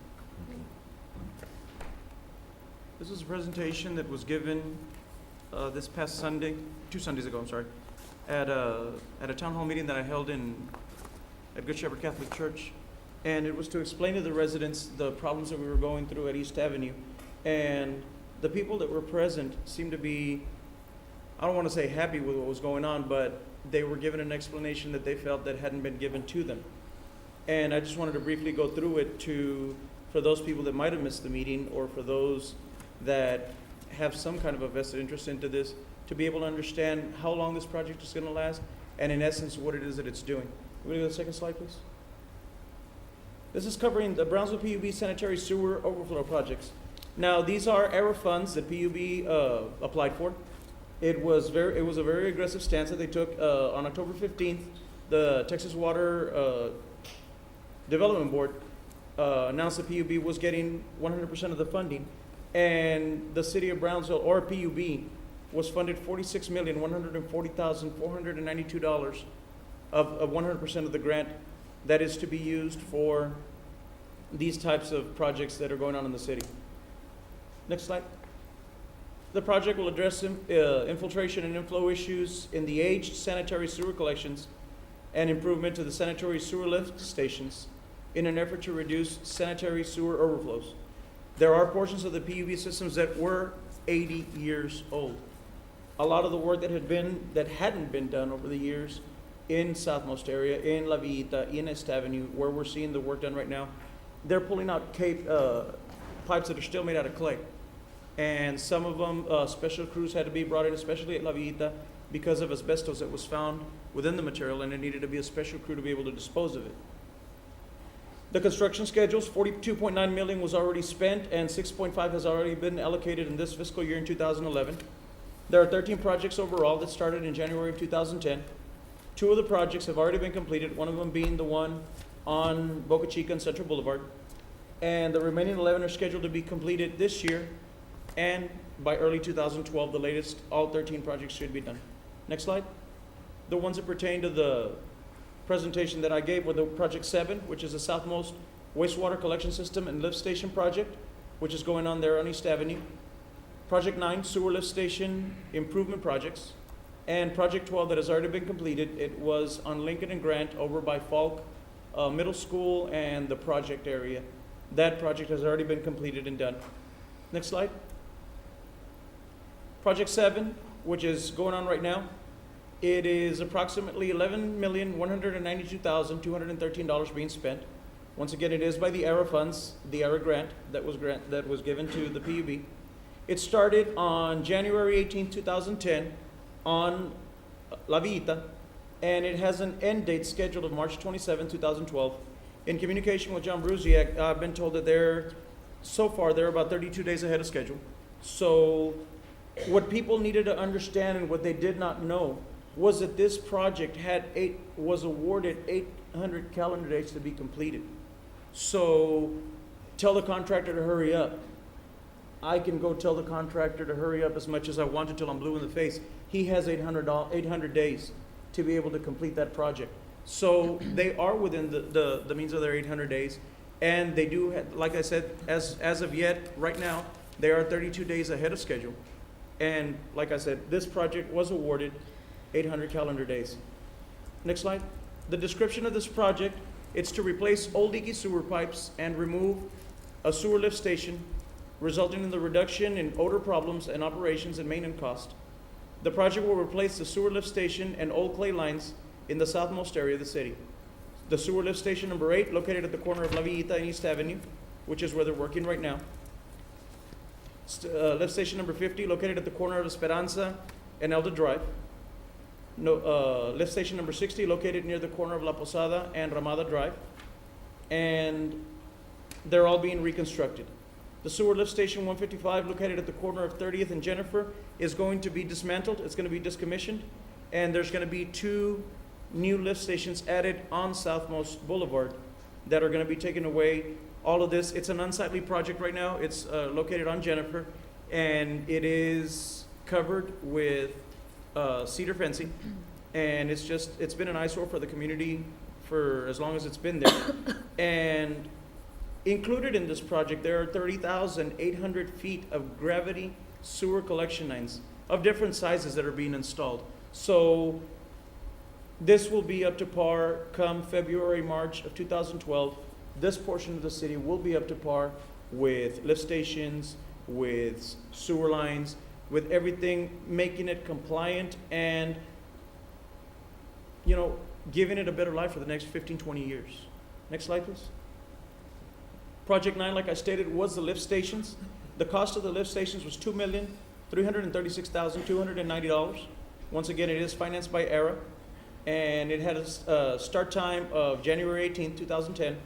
This is a presentation that was given this past Sunday, 2 Sundays ago, I'm sorry, at a town hall meeting that I held at Good Shepherd Catholic Church. And it was to explain to the residents the problems that we were going through at East Avenue. And the people that were present seemed to be, I don't want to say happy with what was going on, but they were given an explanation that they felt that hadn't been given to them. And I just wanted to briefly go through it for those people that might have missed the meeting, or for those that have some kind of a vested interest into this, to be able to understand how long this project is going to last, and in essence, what it is that it's doing. Can we go to the second slide, please? This is covering the Brownsville PUB sanitary sewer overflow projects. Now, these are ERA funds that PUB applied for. It was a very aggressive stance that they took. On October 15th, the Texas Water Development Board announced that PUB was getting 100% of the funding, and the city of Brownsville, or PUB, was funded $46,140,492 of 100% of the grant that is to be used for these types of projects that are going on in the city. Next slide. The project will address infiltration and inflow issues in the aged sanitary sewer collections and improvement to the sanitary sewer lift stations in an effort to reduce sanitary sewer overflows. There are portions of the PUB systems that were 80 years old. A lot of the work that hadn't been done over the years in Southmost area, in La Villita, in East Avenue, where we're seeing the work done right now, they're pulling out pipes that are still made out of clay. And some of them, special crews had to be brought in, especially at La Villita, because of asbestos that was found within the material, and it needed to be a special crew to be able to dispose of it. The construction schedules, $42.9 million was already spent, and $6.5 has already been allocated in this fiscal year in 2011. There are 13 projects overall that started in January of 2010. 2 of the projects have already been completed, one of them being the one on Boca Chica and Central Boulevard. And the remaining 11 are scheduled to be completed this year, and by early 2012, the latest, all 13 projects should be done. Next slide. The ones that pertain to the presentation that I gave were the Project 7, which is the Southmost Wastewater Collection System and Lift Station Project, which is going on there on East Avenue. Project 9, Sewer Lift Station Improvement Projects. And Project 12 that has already been completed. It was on Lincoln and Grant over by Falk Middle School and the project area. That project has already been completed and done. Next slide. Project 7, which is going on right now, it is approximately $11,192,213 being spent. Once again, it is by the ERA funds, the ERA grant that was given to the PUB. It started on January 18, 2010 on La Villita, and it has an end date scheduled of March 27, 2012. In communication with John Brusiak, I've been told that so far they're about 32 days ahead of schedule. So what people needed to understand and what they did not know was that this project was awarded 800 calendar days to be completed. So tell the contractor to hurry up. I can go tell the contractor to hurry up as much as I want to till I'm blue in the face. He has 800 days to be able to complete that project. So they are within the means of their 800 days. And they do, like I said, as of yet, right now, they are 32 days ahead of schedule. And like I said, this project was awarded 800 calendar days. Next slide. The description of this project, it's to replace old leaky sewer pipes and remove a sewer lift station, resulting in the reduction in odor problems and operations and maintenance cost. The project will replace the sewer lift station and old clay lines in the southmost area of the city. The sewer lift station number 8, located at the corner of La Villita and East Avenue, which is where they're working right now. Lift station number 50, located at the corner of Esperanza and Elder Drive. Lift station number 60, located near the corner of La Posada and Ramada Drive. And they're all being reconstructed. The sewer lift station 155, located at the corner of 30th and Jennifer, is going to be dismantled. It's going to be discommissioned. And there's going to be 2 new lift stations added on Southmost Boulevard that are going to be taking away all of this. It's an unsightly project right now. It's located on Jennifer, and it is covered with cedar fencing. And it's been an eyesore for the community for as long as it's been there. And included in this project, there are 30,800 feet of gravity sewer collection lines of different sizes that are being installed. So this will be up to par come February, March of 2012. This portion of the city will be up to par with lift stations, with sewer lines, with everything, making it compliant and, giving it a better life for the next 15, 20 years. Next slide, please. Project 9, like I stated, was the lift stations. The cost of the lift stations was $2,336,290. Once again, it is financed by ERA, and it had a start time of January 18, 2010,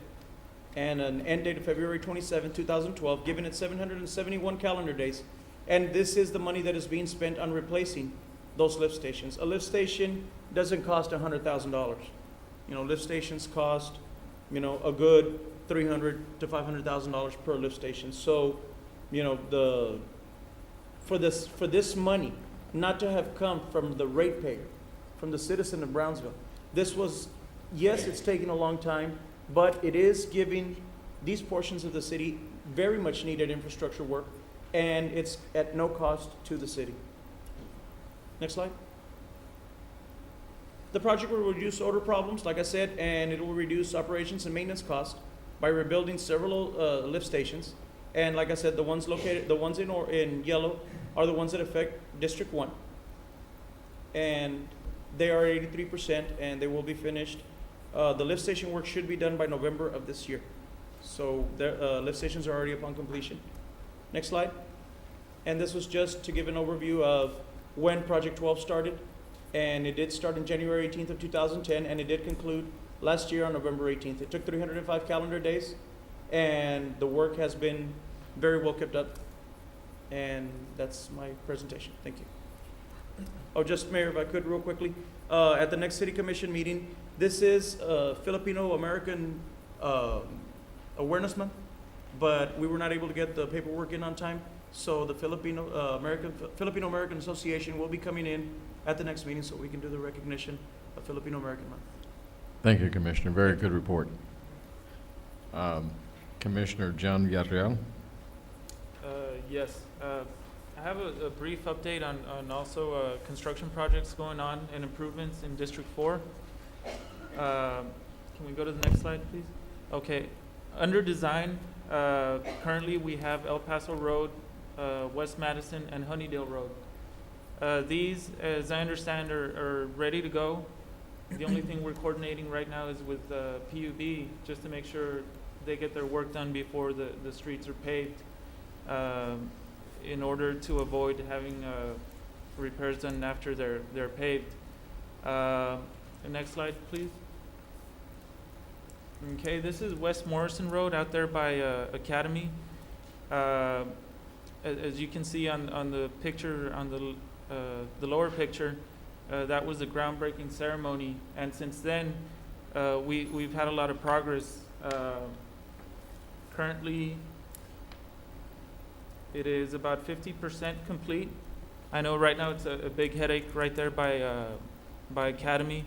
and an end date of February 27, 2012, giving it 771 calendar days. And this is the money that is being spent on replacing those lift stations. A lift station doesn't cost $100,000. Lift stations cost, a good $300,000 to $500,000 per lift station. So, for this money not to have come from the ratepayer, from the citizen of Brownsville, this was, yes, it's taken a long time, but it is giving these portions of the city very much needed infrastructure work, and it's at no cost to the city. Next slide. The project will reduce odor problems, like I said, and it will reduce operations and maintenance costs by rebuilding several lift stations. And like I said, the ones in yellow are the ones that affect District 1. And they are 83%, and they will be finished. The lift station work should be done by November of this year. So the lift stations are already upon completion. Next slide. And this was just to give an overview of when Project 12 started. And it did start on January 18th of 2010, and it did conclude last year on November 18th. It took 305 calendar days, and the work has been very well kept up. And that's my presentation. Thank you. Oh, just Mayor, if I could real quickly, at the next City Commission meeting, this is Filipino American Awareness Month, but we were not able to get the paperwork in on time. So the Filipino American Association will be coming in at the next meeting so we can do the recognition of Filipino American Month. Thank you, Commissioner. Very good report. Commissioner John Villarreal. Yes. I have a brief update on also construction projects going on and improvements in District 4. Can we go to the next slide, please? Okay. Under design, currently we have El Paso Road, West Madison, and Honeydale Road. These, as I understand, are ready to go. The only thing we're coordinating right now is with PUB, just to make sure they get their work done before the streets are paved, in order to avoid having repairs done after they're paved. The next slide, please. Okay, this is West Morrison Road out there by Academy. As you can see on the picture, on the lower picture, that was the groundbreaking ceremony, and since then, we've had a lot of progress. Currently, it is about 50% complete. I know right now it's a big headache right there by Academy,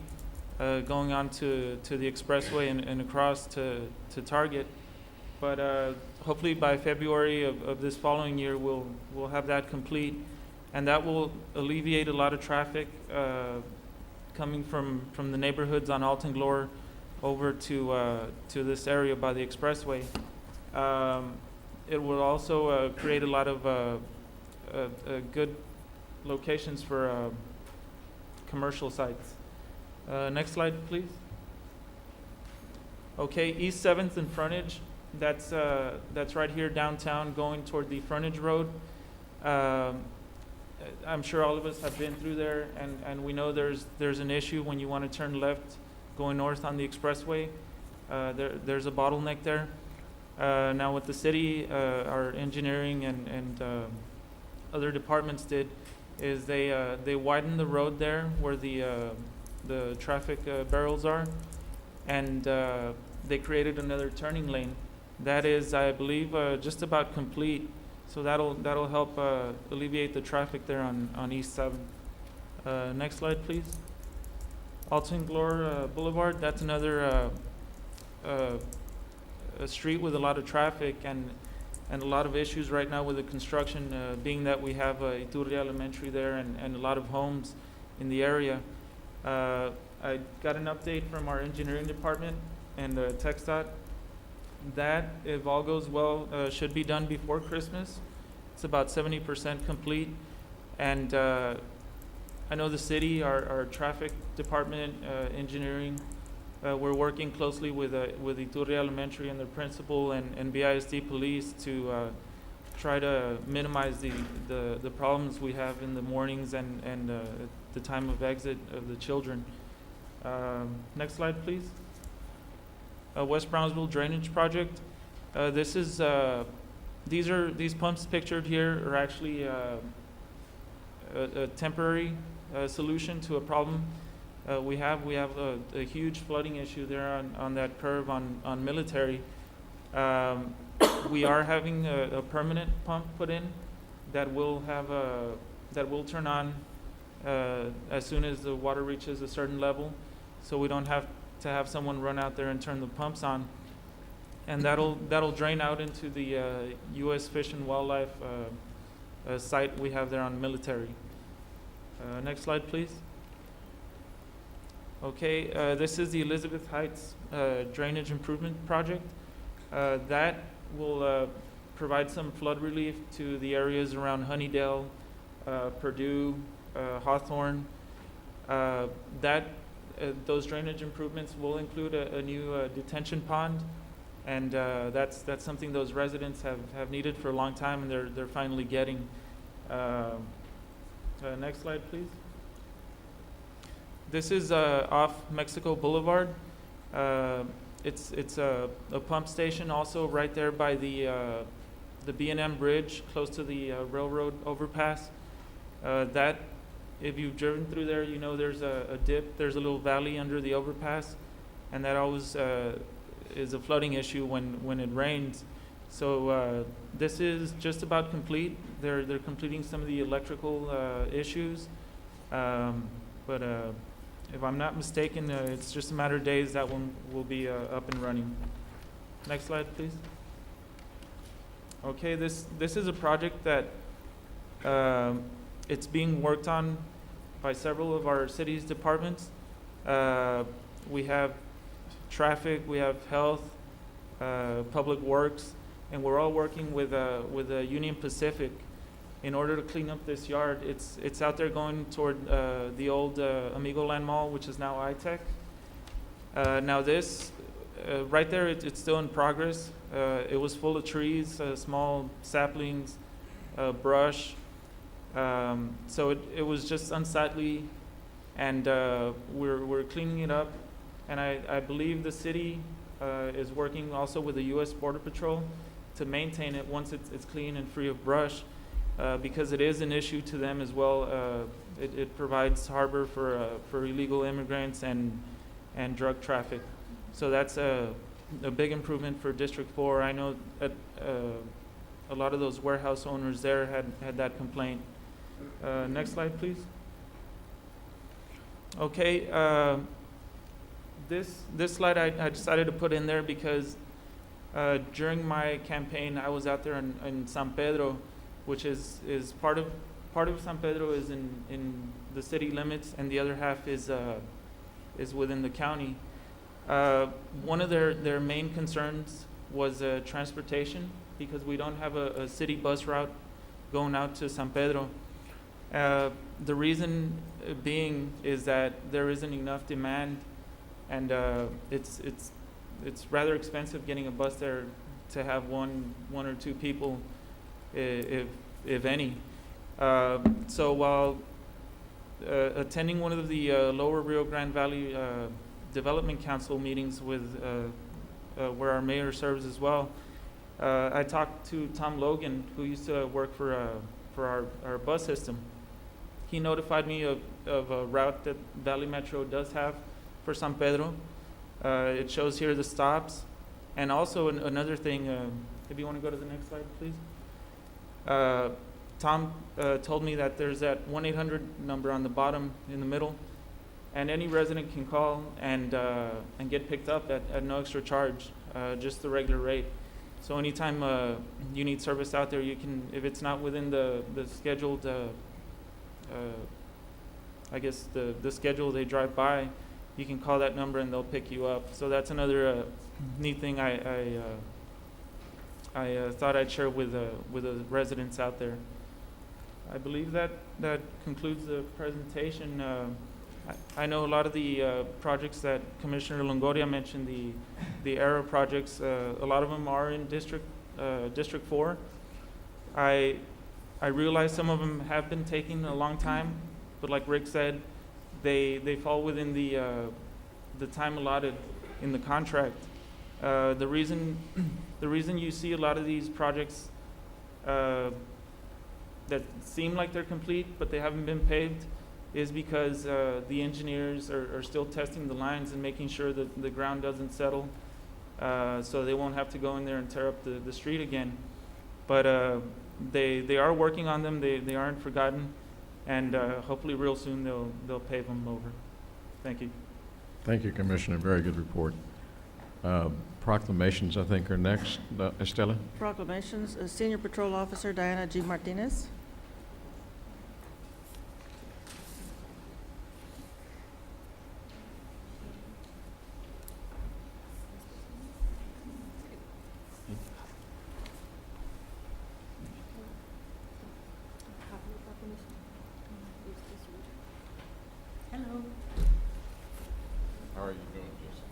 going on to the expressway and across to Target. But hopefully by February of this following year, we'll have that complete. And that will alleviate a lot of traffic coming from the neighborhoods on Alton Glore over to this area by the expressway. It will also create a lot of good locations for commercial sites. Next slide, please. Okay, East 7th and frontage, that's right here downtown going toward the frontage road. I'm sure all of us have been through there, and we know there's an issue when you want to turn left going north on the expressway. There's a bottleneck there. Now what the city, our engineering and other departments did is they widened the road there where the traffic barrels are, and they created another turning lane. That is, I believe, just about complete. So that'll help alleviate the traffic there on East 7th. Next slide, please. Alton Glore Boulevard, that's another a street with a lot of traffic and a lot of issues right now with the construction, being that we have Iturri Elementary there and a lot of homes in the area. I got an update from our engineering department and TxDOT. That, if all goes well, should be done before Christmas. It's about 70% complete. And I know the city, our traffic department, engineering, we're working closely with Iturri Elementary and their principal and BISD police to try to minimize the problems we have in the mornings and the time of exit of the children. Next slide, please. West Brownsville Drainage Project. These pumps pictured here are actually a temporary solution to a problem we have. We have a huge flooding issue there on that curve on Military. We are having a permanent pump put in that will turn on as soon as the water reaches a certain level, so we don't have to have someone run out there and turn the pumps on, and that'll drain out into the U.S. Fish and Wildlife site we have there on Military. Next slide, please. Okay, this is the Elizabeth Heights Drainage Improvement Project. That will provide some flood relief to the areas around Honeydale, Purdue, Hawthorne. Those drainage improvements will include a new detention pond, and that's something those residents have needed for a long time, and they're finally getting. Next slide, please. This is off Mexico Boulevard. It's a pump station also right there by the B&M Bridge, close to the railroad overpass. If you've driven through there, you know there's a dip, there's a little valley under the overpass, and that always is a flooding issue when it rains. So this is just about complete. They're completing some of the electrical issues, but if I'm not mistaken, it's just a matter of days that one will be up and running. Next slide, please. Okay, this is a project that it's being worked on by several of our city's departments. We have traffic, we have health, public works, and we're all working with Union Pacific in order to clean up this yard. It's out there going toward the old Amigo Land Mall, which is now iTech. Now this, right there, it's still in progress. It was full of trees, small saplings, brush. So it was just unsightly, and we're cleaning it up. And I believe the city is working also with the U.S. Border Patrol to maintain it once it's clean and free of brush, because it is an issue to them as well. It provides harbor for illegal immigrants and drug traffic. So that's a big improvement for District 4. I know that a lot of those warehouse owners there had that complaint. Next slide, please. Okay, this slide I decided to put in there because During my campaign, I was out there in San Pedro, which is part of San Pedro is in the city limits, and the other half is within the county. One of their main concerns was transportation, because we don't have a city bus route going out to San Pedro. The reason being is that there isn't enough demand, and it's rather expensive getting a bus there to have one or two people, if any. So while attending one of the Lower Rio Grande Valley Development Council meetings with where our mayor serves as well, I talked to Tom Logan, who used to work for our bus system. He notified me of a route that Valley Metro does have for San Pedro. It shows here the stops. And also another thing, if you want to go to the next slide, please. Tom told me that there's that 1-800 number on the bottom in the middle, and any resident can call and get picked up at no extra charge, just the regular rate. So anytime you need service out there, you can, if it's not within the scheduled, I guess the schedule they drive by, you can call that number and they'll pick you up. So that's another neat thing I thought I'd share with the residents out there. I believe that concludes the presentation. I know a lot of the projects that Commissioner Longoria mentioned, the ARRA projects, a lot of them are in District 4. I realize some of them have been taking a long time, but like Rick said, they fall within the time allotted in the contract. The reason you see a lot of these projects that seem like they're complete but they haven't been paved is because the engineers are still testing the lines and making sure that the ground doesn't settle, so they won't have to go in there and tear up the street again. But they are working on them. They aren't forgotten, and hopefully real soon they'll pave them over. Thank you. Thank you, Commissioner. Very good report. Proclamations, I think, are next. Estela? Proclamations, Senior Patrol Officer Diana G. Martinez. Hello. How are you doing, Jessica?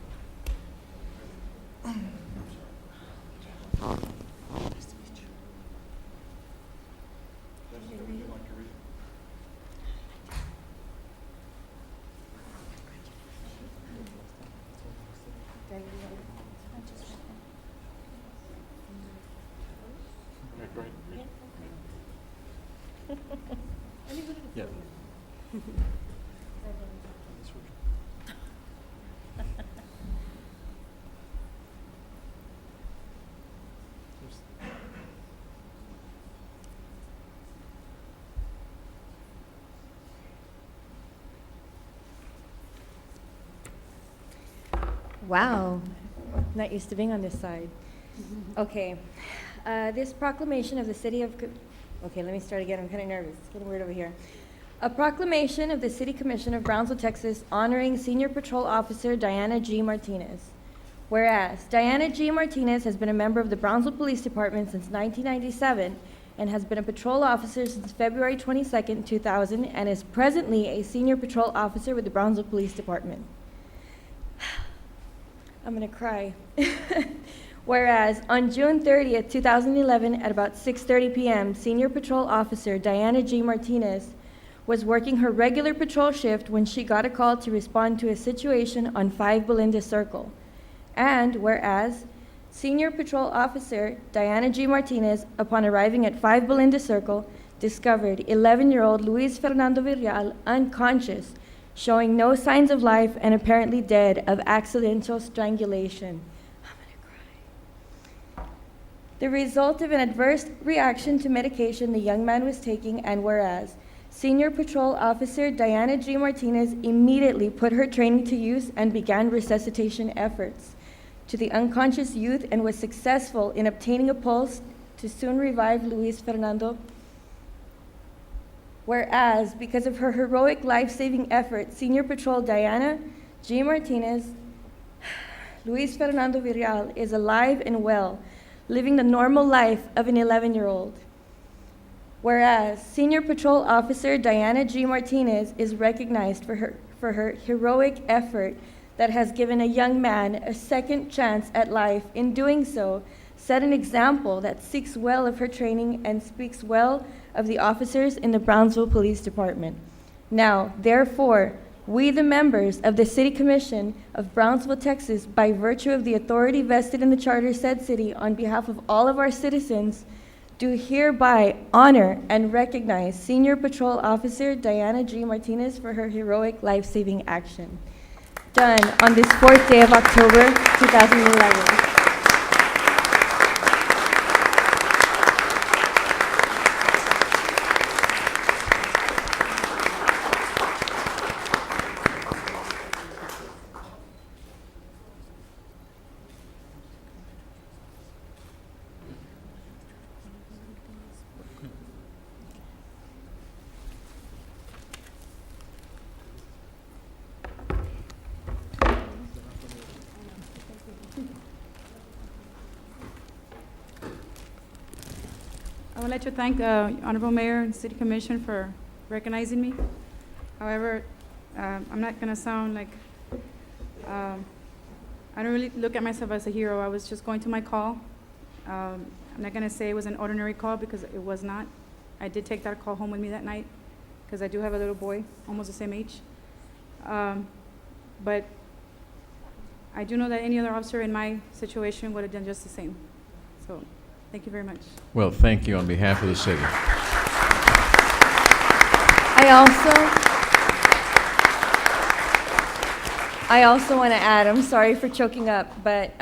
Okay, great. Yeah. Wow, not used to being on this side. Okay, this proclamation of the city of, okay, let me start again, I'm kind of nervous, it's getting weird over here. A proclamation of the City Commission of Brownsville, Texas, honoring Senior Patrol Officer Diana G. Martinez. Whereas, Diana G. Martinez has been a member of the Brownsville Police Department since 1997 and has been a patrol officer since February 22nd, 2000, and is presently a Senior Patrol Officer with the Brownsville Police Department. I'm gonna cry. Whereas, on June 30th, 2011, at about 6:30 p.m., Senior Patrol Officer Diana G. Martinez was working her regular patrol shift when she got a call to respond to a situation on 5 Belinda Circle. And whereas, Senior Patrol Officer Diana G. Martinez, upon arriving at 5 Belinda Circle, discovered 11-year-old Luis Fernando Villarreal unconscious, showing no signs of life and apparently dead of accidental strangulation. I'm gonna cry. The result of an adverse reaction to medication the young man was taking, and whereas Senior Patrol Officer Diana G. Martinez immediately put her training to use and began resuscitation efforts. to the unconscious youth and was successful in obtaining a pulse to soon revive Luis Fernando. Whereas, because of her heroic life-saving effort, Senior Patrol Diana G. Martinez, Luis Fernando Virreal is alive and well, living the normal life of an 11-year-old. Whereas, Senior Patrol Officer Diana G. Martinez is recognized for her heroic effort that has given a young man a second chance at life. In doing so, set an example that seeks well of her training and speaks well of the officers in the Brownsville Police Department. Now, therefore, we, the members of the City Commission of Brownsville, Texas, by virtue of the authority vested in the charter of said city, on behalf of all of our citizens, do hereby honor and recognize Senior Patrol Officer Diana G. Martinez for her heroic life-saving action. Done on this 4th day of October, 2011. I would like to thank Honorable Mayor and City Commission for recognizing me. However, I'm not going to sound like, I don't really look at myself as a hero. I was just going to my call. I'm not going to say it was an ordinary call because it was not. I did take that call home with me that night because I do have a little boy, almost the same age. But I do know that any other officer in my situation would have done just the same. So thank you very much. Well, thank you on behalf of the city. I also want to add, I'm sorry for choking up, but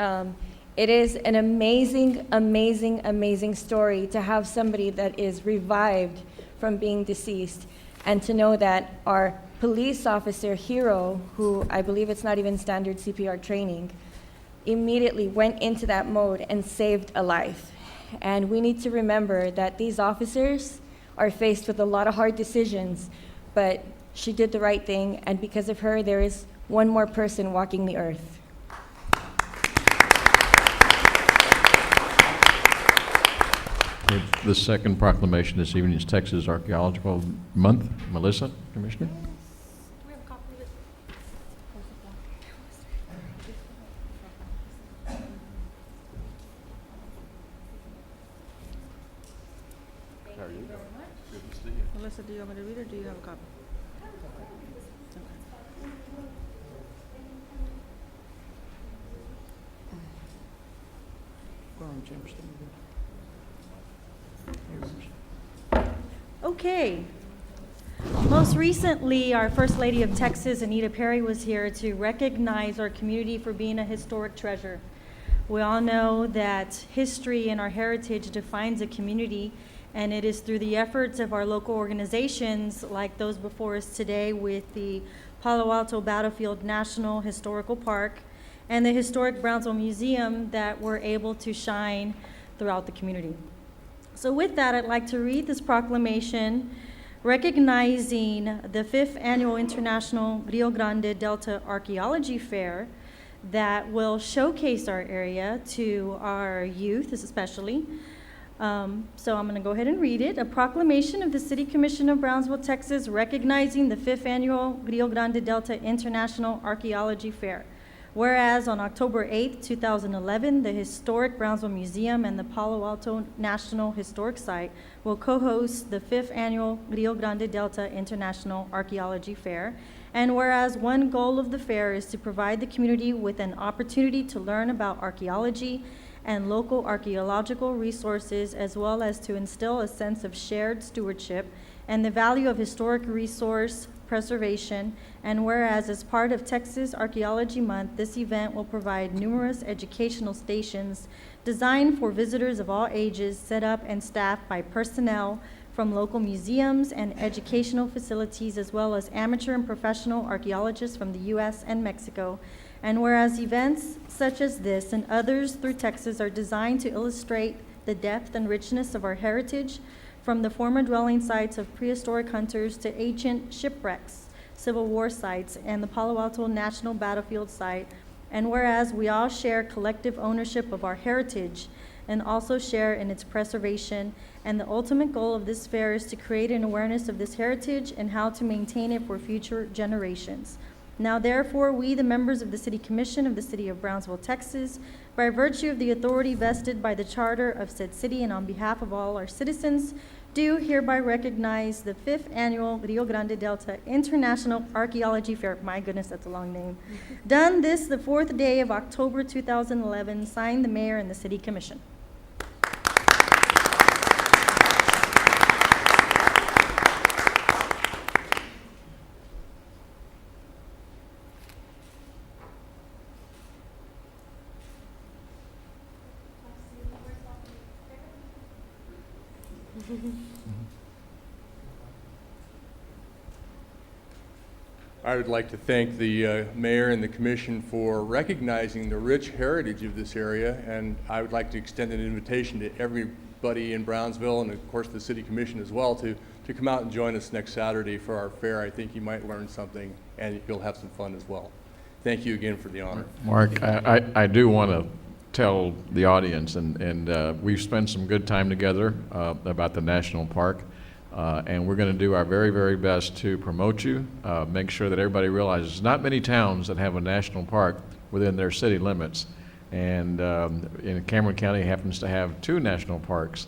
it is an amazing, amazing, amazing story to have somebody that is revived from being deceased, and to know that our police officer hero, who I believe it's not even standard CPR training, immediately went into that mode and saved a life. And we need to remember that these officers are faced with a lot of hard decisions, but she did the right thing, and because of her, there is one more person walking the earth. The second proclamation this evening is Texas Archaeological Month. Melissa, Commissioner? How are you? Good to see you. Melissa, do you want me to read or do you have a copy? Okay. Most recently, our First Lady of Texas, Anita Perry, was here to recognize our community for being a historic treasure. We all know that history and our heritage defines a community, and it is through the efforts of our local organizations, like those before us today with the Palo Alto Battlefield National Historical Park and the historic Brownsville Museum, that we're able to shine throughout the community. So with that, I'd like to read this proclamation recognizing the 5th Annual International Rio Grande Delta Archaeology Fair that will showcase our area to our youth especially. So I'm going to go ahead and read it. A proclamation of the City Commission of Brownsville, Texas, recognizing the 5th Annual Rio Grande Delta International Archaeology Fair. Whereas on October 8th, 2011, the historic Brownsville Museum and the Palo Alto National Historic Site will co-host the 5th Annual Rio Grande Delta International Archaeology Fair. And whereas one goal of the fair is to provide the community with an opportunity to learn about archaeology and local archaeological resources, as well as to instill a sense of shared stewardship and the value of historic resource preservation. And whereas as part of Texas Archaeology Month, this event will provide numerous educational stations designed for visitors of all ages, set up and staffed by personnel from local museums and educational facilities, as well as amateur and professional archaeologists from the U.S. and Mexico. And whereas events such as this and others through Texas are designed to illustrate the depth and richness of our heritage, from the former dwelling sites of prehistoric hunters to ancient shipwrecks, Civil War sites, and the Palo Alto National Battlefield site. And whereas we all share collective ownership of our heritage and also share in its preservation, and the ultimate goal of this fair is to create an awareness of this heritage and how to maintain it for future generations. Now therefore, we, the members of the City Commission of the City of Brownsville, Texas, by virtue of the authority vested by the charter of said city and on behalf of all our citizens, do hereby recognize the 5th Annual Rio Grande Delta International Archaeology Fair. My goodness, that's a long name. Done this the 4th day of October 2011, signed the Mayor and the City Commission. I would like to thank the mayor and the commission for recognizing the rich heritage of this area, and I would like to extend an invitation to everybody in Brownsville and of course the city commission as well to come out and join us next Saturday for our fair. I think you might learn something and you'll have some fun as well. Thank you again for the honor. Mark, I do want to tell the audience, and we've spent some good time together about the national park. And we're going to do our very, very best to promote you, make sure that everybody realizes not many towns that have a national park within their city limits. And Cameron County happens to have 2 national parks.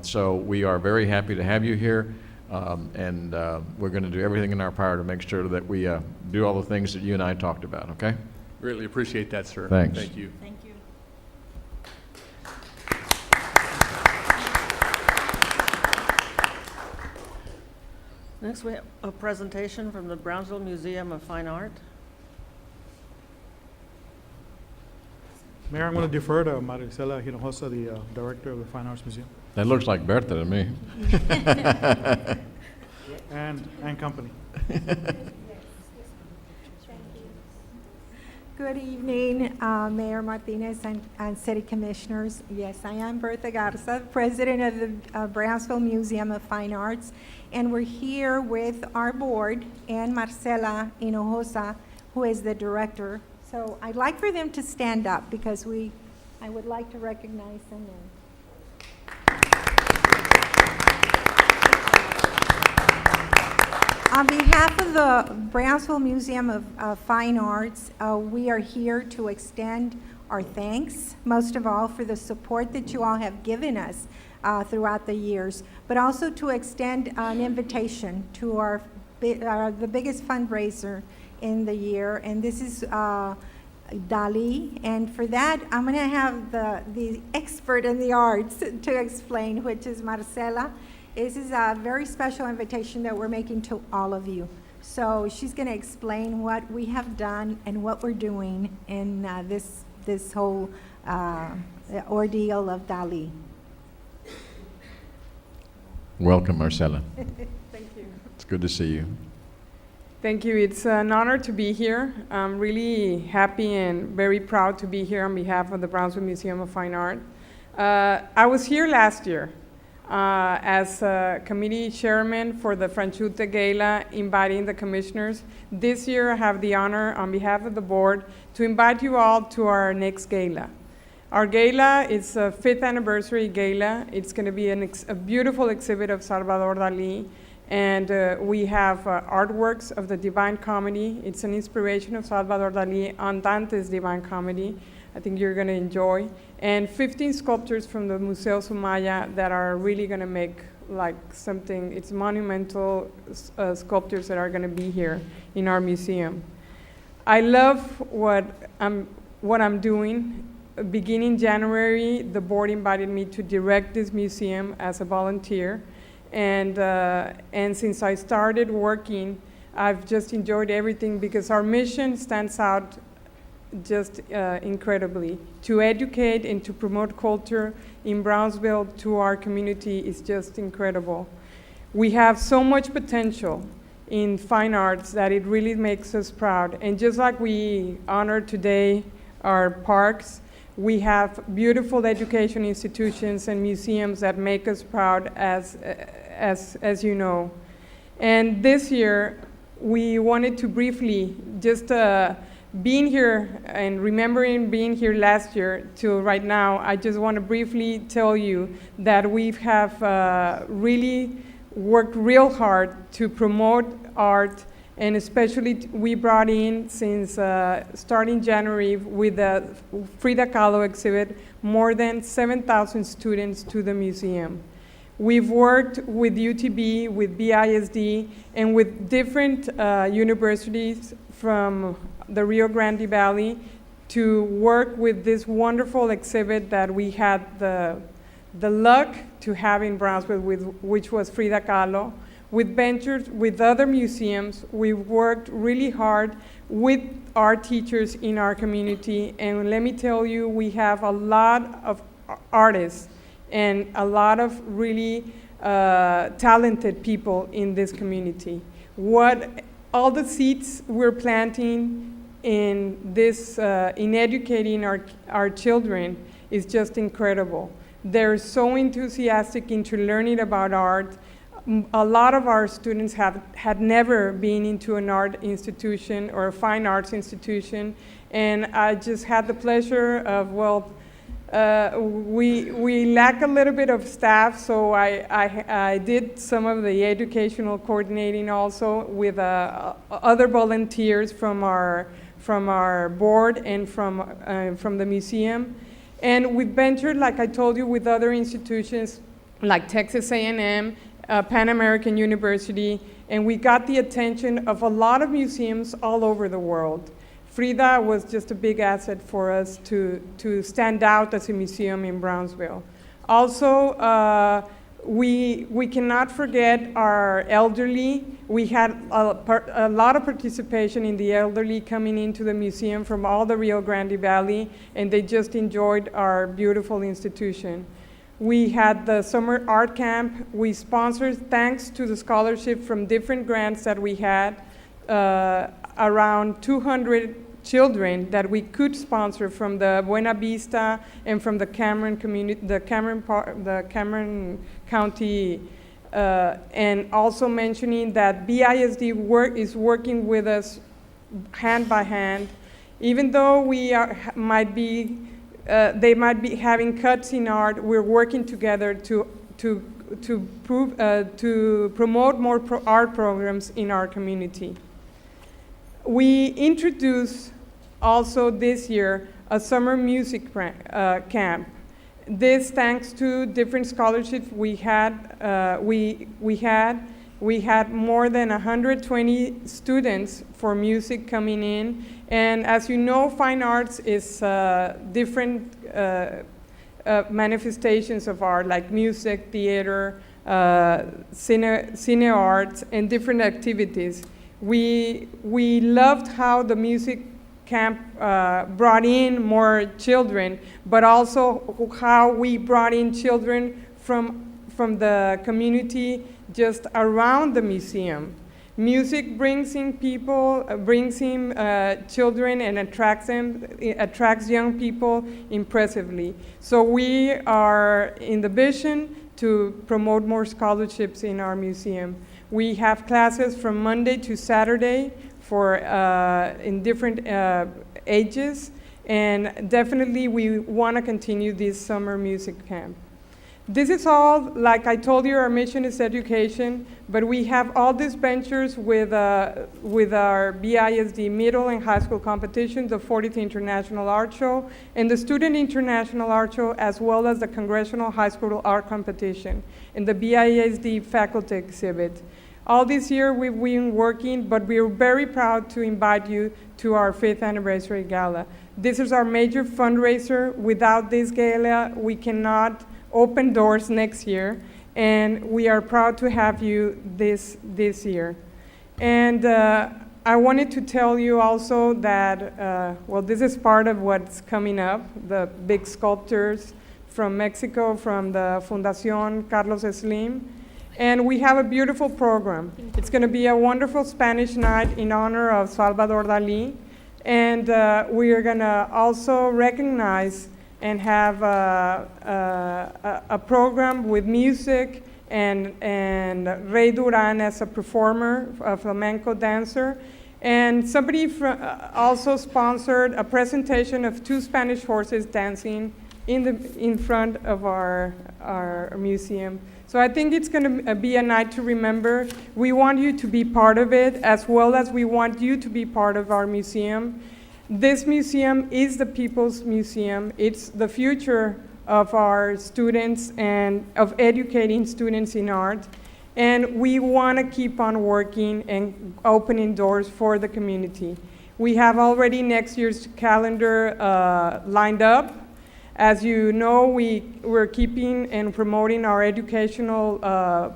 So we are very happy to have you here. And we're going to do everything in our power to make sure that we do all the things that you and I talked about, okay? Greatly appreciate that, sir. Thanks. Thank you. Thank you. Next, we have a presentation from the Brownsville Museum of Fine Art. Mayor, I'm going to defer to Maricela Hinojosa, the director of the Fine Arts Museum, That looks like Bertha to me. and company. Good evening, Mayor Martinez and City Commissioners. Yes, I am Bertha Garza, President of the Brownsville Museum of Fine Arts, and we're here with our board and Marcela Hinojosa, who is the director. So I'd like for them to stand up because I would like to recognize them. On behalf of the Brownsville Museum of Fine Arts, we are here to extend our thanks, most of all, for the support that you all have given us throughout the years, but also to extend an invitation to the biggest fundraiser in the year, and this is Dali. And for that, I'm going to have the expert in the arts to explain, which is Marcela. This is a very special invitation that we're making to all of you. So she's going to explain what we have done and what we're doing in this whole ordeal of Dali. Welcome, Marcela. Thank you. It's good to see you. Thank you. It's an honor to be here. I'm really happy and very proud to be here on behalf of the Brownsville Museum of Fine Art. I was here last year as committee chairman for the Franchute Gala, inviting the commissioners. This year, I have the honor on behalf of the board to invite you all to our next gala. Our gala is a 5th anniversary gala. It's going to be a beautiful exhibit of Salvador Dali, and we have artworks of the Divine Comedy. It's an inspiration of Salvador Dali on Dante's Divine Comedy. I think you're going to enjoy. And 15 sculptures from the Museo Sumaya that are really going to make like something, it's monumental sculptures that are going to be here in our museum. I love what I'm doing. Beginning January, the board invited me to direct this museum as a volunteer. And since I started working, I've just enjoyed everything because our mission stands out just incredibly. To educate and to promote culture in Brownsville to our community is just incredible. We have so much potential in fine arts that it really makes us proud. And just like we honor today our parks, we have beautiful education institutions and museums that make us proud, as you know. And this year, we wanted to briefly, just being here and remembering being here last year till right now, I just want to briefly tell you that we have really worked real hard to promote art, and especially we brought in, since starting January with the Frida Kahlo exhibit, more than 7,000 students to the museum. We've worked with UTB, with BISD, and with different universities from the Rio Grande Valley to work with this wonderful exhibit that we had the luck to have in Brownsville, which was Frida Kahlo. With ventures with other museums, we've worked really hard with our teachers in our community, and let me tell you, we have a lot of artists and a lot of really talented people in this community. All the seeds we're planting in this, in educating our children is just incredible. They're so enthusiastic into learning about art. A lot of our students had never been into an art institution or a fine arts institution, and I just had the pleasure of, we lack a little bit of staff, so I did some of the educational coordinating also with other volunteers from our board and from the museum. And we ventured, like I told you, with other institutions like Texas A&M, Pan American University, and we got the attention of a lot of museums all over the world. Frida was just a big asset for us to stand out as a museum in Brownsville. Also, we cannot forget our elderly. We had a lot of participation in the elderly coming into the museum from all the Rio Grande Valley, and they just enjoyed our beautiful institution. We had the summer art camp. We sponsored, thanks to the scholarship from different grants that we had, around 200 children that we could sponsor from the Buena Vista and from the Cameron community, the Cameron County, and also mentioning that BISD is working with us hand by hand. Even though they might be having cuts in art, we're working together to promote more art programs in our community. We introduced also this year a summer music camp. This thanks to different scholarships we had. We had more than 120 students for music coming in. And as you know, fine arts is different manifestations of art, like music, theater, cine arts, and different activities. We loved how the music camp brought in more children, but also how we brought in children from the community just around the museum. Music brings in people, brings in children, and attracts young people impressively. So we are in the vision to promote more scholarships in our museum. We have classes from Monday to Saturday for in different ages, and definitely we want to continue this summer music camp. This is all, like I told you, our mission is education, but we have all these ventures with our BISD middle and high school competition, the 40th International Art Show, and the Student International Art Show, as well as the Congressional High School Art Competition, and the BISD faculty exhibit. All this year we've been working, but we're very proud to invite you to our 5th anniversary gala. This is our major fundraiser. Without this gala, we cannot open doors next year, and we are proud to have you this year. And I wanted to tell you also that, this is part of what's coming up, the big sculptures from Mexico, from the Fundación Carlos Slim. And we have a beautiful program. It's going to be a wonderful Spanish night in honor of Salvador Dali. And we are going to also recognize and have a program with music and Rey Duran as a performer, a flamenco dancer. And somebody also sponsored a presentation of 2 Spanish horses dancing in front of our museum. So I think it's going to be a night to remember. We want you to be part of it, as well as we want you to be part of our museum. This museum is the people's museum. It's the future of our students and of educating students in art. And we want to keep on working and opening doors for the community. We have already next year's calendar lined up. As you know, we're keeping and promoting our educational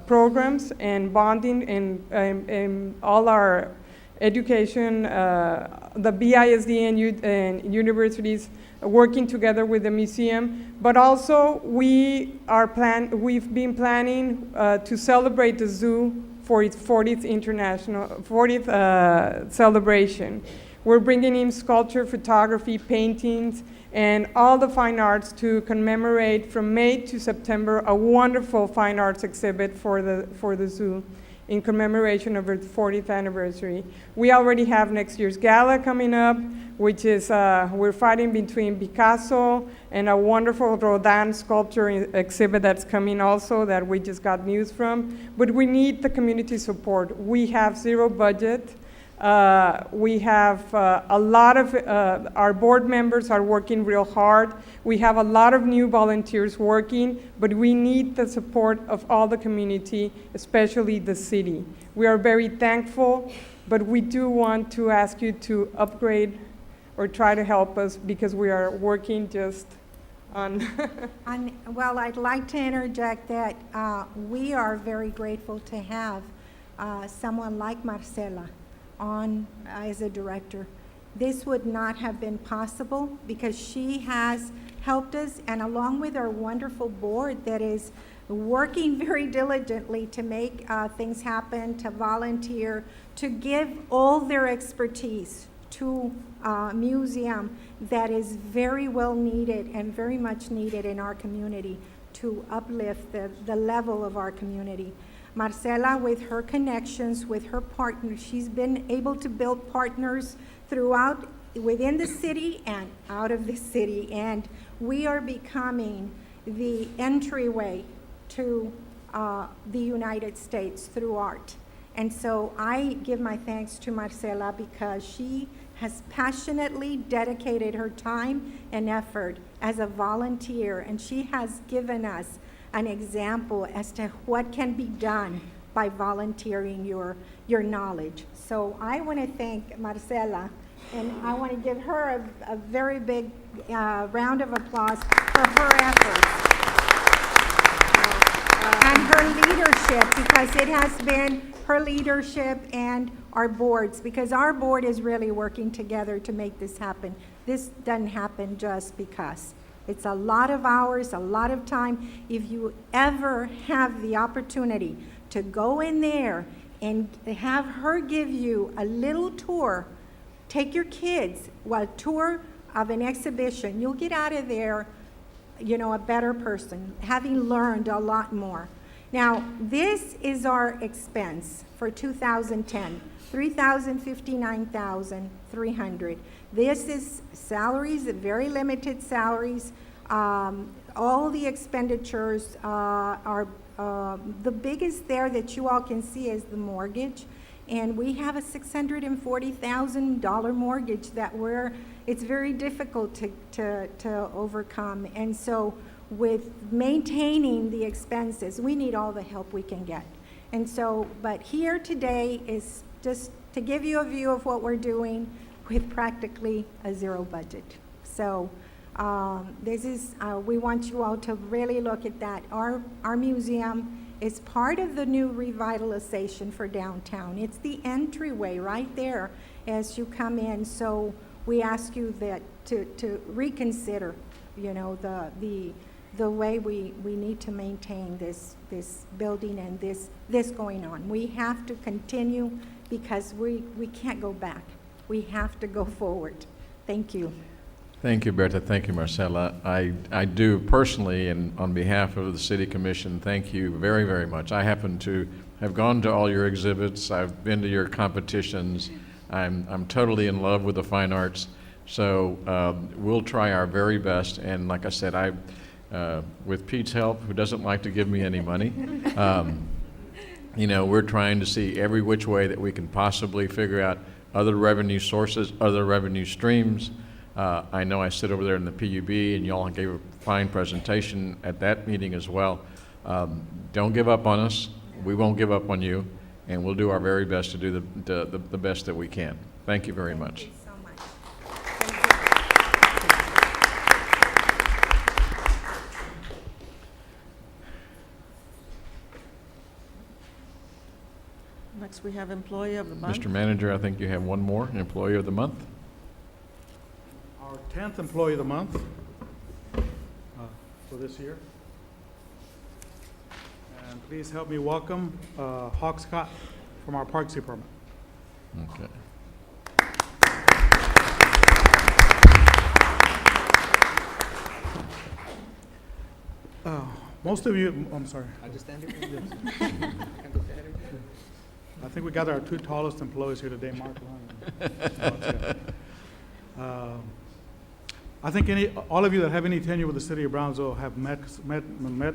programs and bonding and all our education, the BISD and universities working together with the museum. But also, we've been planning to celebrate the zoo for its 40th celebration. We're bringing in sculpture, photography, paintings, and all the fine arts to commemorate from May to September a wonderful fine arts exhibit for the zoo in commemoration of its 40th anniversary. We already have next year's gala coming up, which is, we're fighting between Picasso and a wonderful Rodin sculpture exhibit that's coming also that we just got news from. But we need the community support. We have zero budget. We have a lot of, our board members are working real hard. We have a lot of new volunteers working, but we need the support of all the community, especially the city. We are very thankful, but we do want to ask you to upgrade or try to help us because we are working just on. Well, I'd like to interject that we are very grateful to have someone like Marcela on as a director. This would not have been possible because she has helped us, and along with our wonderful board that is working very diligently to make things happen, to volunteer, to give all their expertise to a museum that is very well needed and very much needed in our community to uplift the level of our community. Marcela, with her connections, with her partners, she's been able to build partners throughout, within the city and out of the city, and we are becoming the entryway to the United States through art. And so I give my thanks to Marcela because she has passionately dedicated her time and effort as a volunteer, and she has given us an example as to what can be done by volunteering your knowledge. So I want to thank Marcela, and I want to give her a very big round of applause for her efforts and her leadership, because it has been her leadership and our boards, because our board is really working together to make this happen. This doesn't happen just because. It's a lot of hours, a lot of time. If you ever have the opportunity to go in there and have her give you a little tour, take your kids, a tour of an exhibition, you'll get out of there, a better person, having learned a lot more. Now, this is our expense for 2010, $3,059,300. This is salaries, very limited salaries. All the expenditures are, the biggest there that you all can see is the mortgage. And we have a $640,000 mortgage that it's very difficult to overcome. And so with maintaining the expenses, we need all the help we can get. And so, but here today is just to give you a view of what we're doing with practically a zero budget. So this is, we want you all to really look at that. Our museum is part of the new revitalization for downtown. It's the entryway right there as you come in. So we ask you that to reconsider, the the way we need to maintain this building and this going on. We have to continue because we can't go back. We have to go forward. Thank you. Thank you, Bertha. Thank you, Marcela. I do personally, and on behalf of the City Commission, thank you very, very much. I happen to have gone to all your exhibits. I've been to your competitions. I'm totally in love with the fine arts. So we'll try our very best. And like I said, with Pete's help, who doesn't like to give me any money, you know, we're trying to see every which way that we can possibly figure out other revenue sources, other revenue streams. I know I sit over there in the PUB, and y'all gave a fine presentation at that meeting as well. Don't give up on us. We won't give up on you, and we'll do our very best to do the best that we can. Thank you very much. Thank you so much. Next, we have Employee of the Month. Mr. Manager, I think you have one more, Employee of the Month. Our 10th Employee of the Month for this year. And please help me welcome Hawk Scott from our Parks Department. Okay. Most of you, I'm sorry. I just stand here? I think we got our two tallest employees here today, Mark Long. I think all of you that have any tenure with the city of Brownsville have met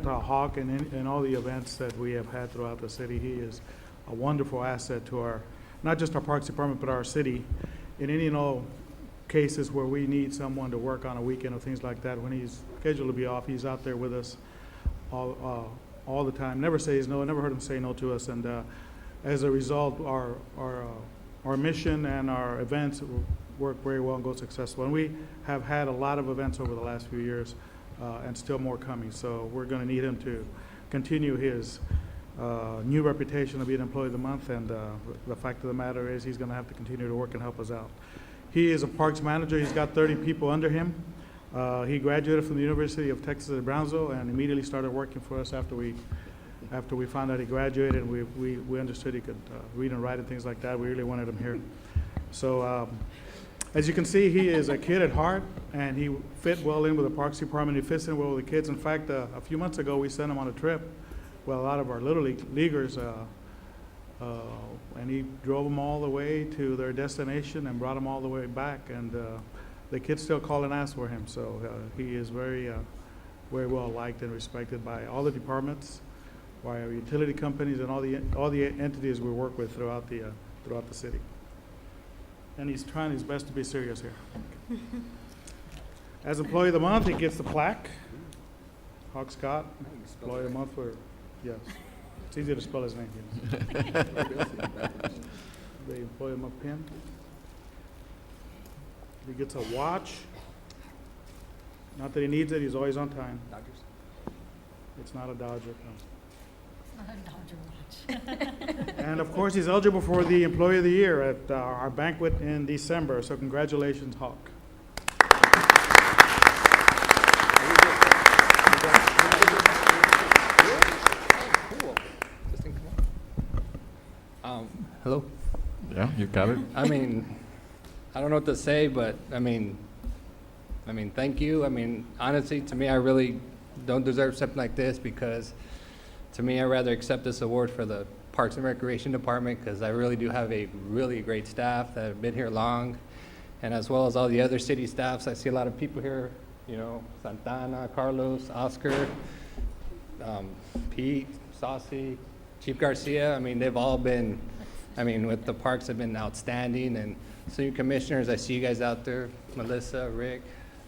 Hawk in all the events that we have had throughout the city. He is a wonderful asset to our, not just our Parks Department, but our city. In any and all cases where we need someone to work on a weekend or things like that, when he's scheduled to be off, he's out there with us all the time. Never says no. Never heard him say no to us. And as a result, our mission and our events work very well and go successful. And we have had a lot of events over the last few years, and still more coming. So we're going to need him to continue his new reputation of being Employee of the Month. And the fact of the matter is, he's going to have to continue to work and help us out. He is a parks manager. He's got 30 people under him. He graduated from the University of Texas at Brownsville and immediately started working for us after we found out he graduated, and we understood he could read and write and things like that. We really wanted him here. So as you can see, he is a kid at heart, and he fit well in with the Parks Department. He fits in well with the kids. In fact, a few months ago, we sent him on a trip with a lot of our Little Leaguers, and he drove them all the way to their destination and brought them all the way back. And the kids still call and ask for him. So he is very well liked and respected by all the departments, by our utility companies, and all the entities we work with throughout the city. And he's trying his best to be serious here. As Employee of the Month, he gets the plaque. Hawk Scott, Employee of the Month for, yes. It's easy to spell his name. Yes. The Employee of the Month pin. He gets a watch. Not that he needs it, he's always on time. Dodgers. It's not a Dodger, no. Not a Dodger watch. And of course, he's eligible for the Employee of the Year at our banquet in December. So congratulations, Hawk. Cool. This thing come on. Hello? Yeah, you got it. I mean, I don't know what to say, but I mean, thank you. I mean, honestly, to me, I really don't deserve something like this, because to me, I'd rather accept this award for the Parks and Recreation Department, because I really do have a really great staff that have been here long, and as well as all the other city staffs. I see a lot of people here, you know, Santana, Carlos, Oscar, Pete, Saucy, Chief Garcia. I mean, they've all been, with the parks have been outstanding. And senior commissioners, I see you guys out there, Melissa, Rick,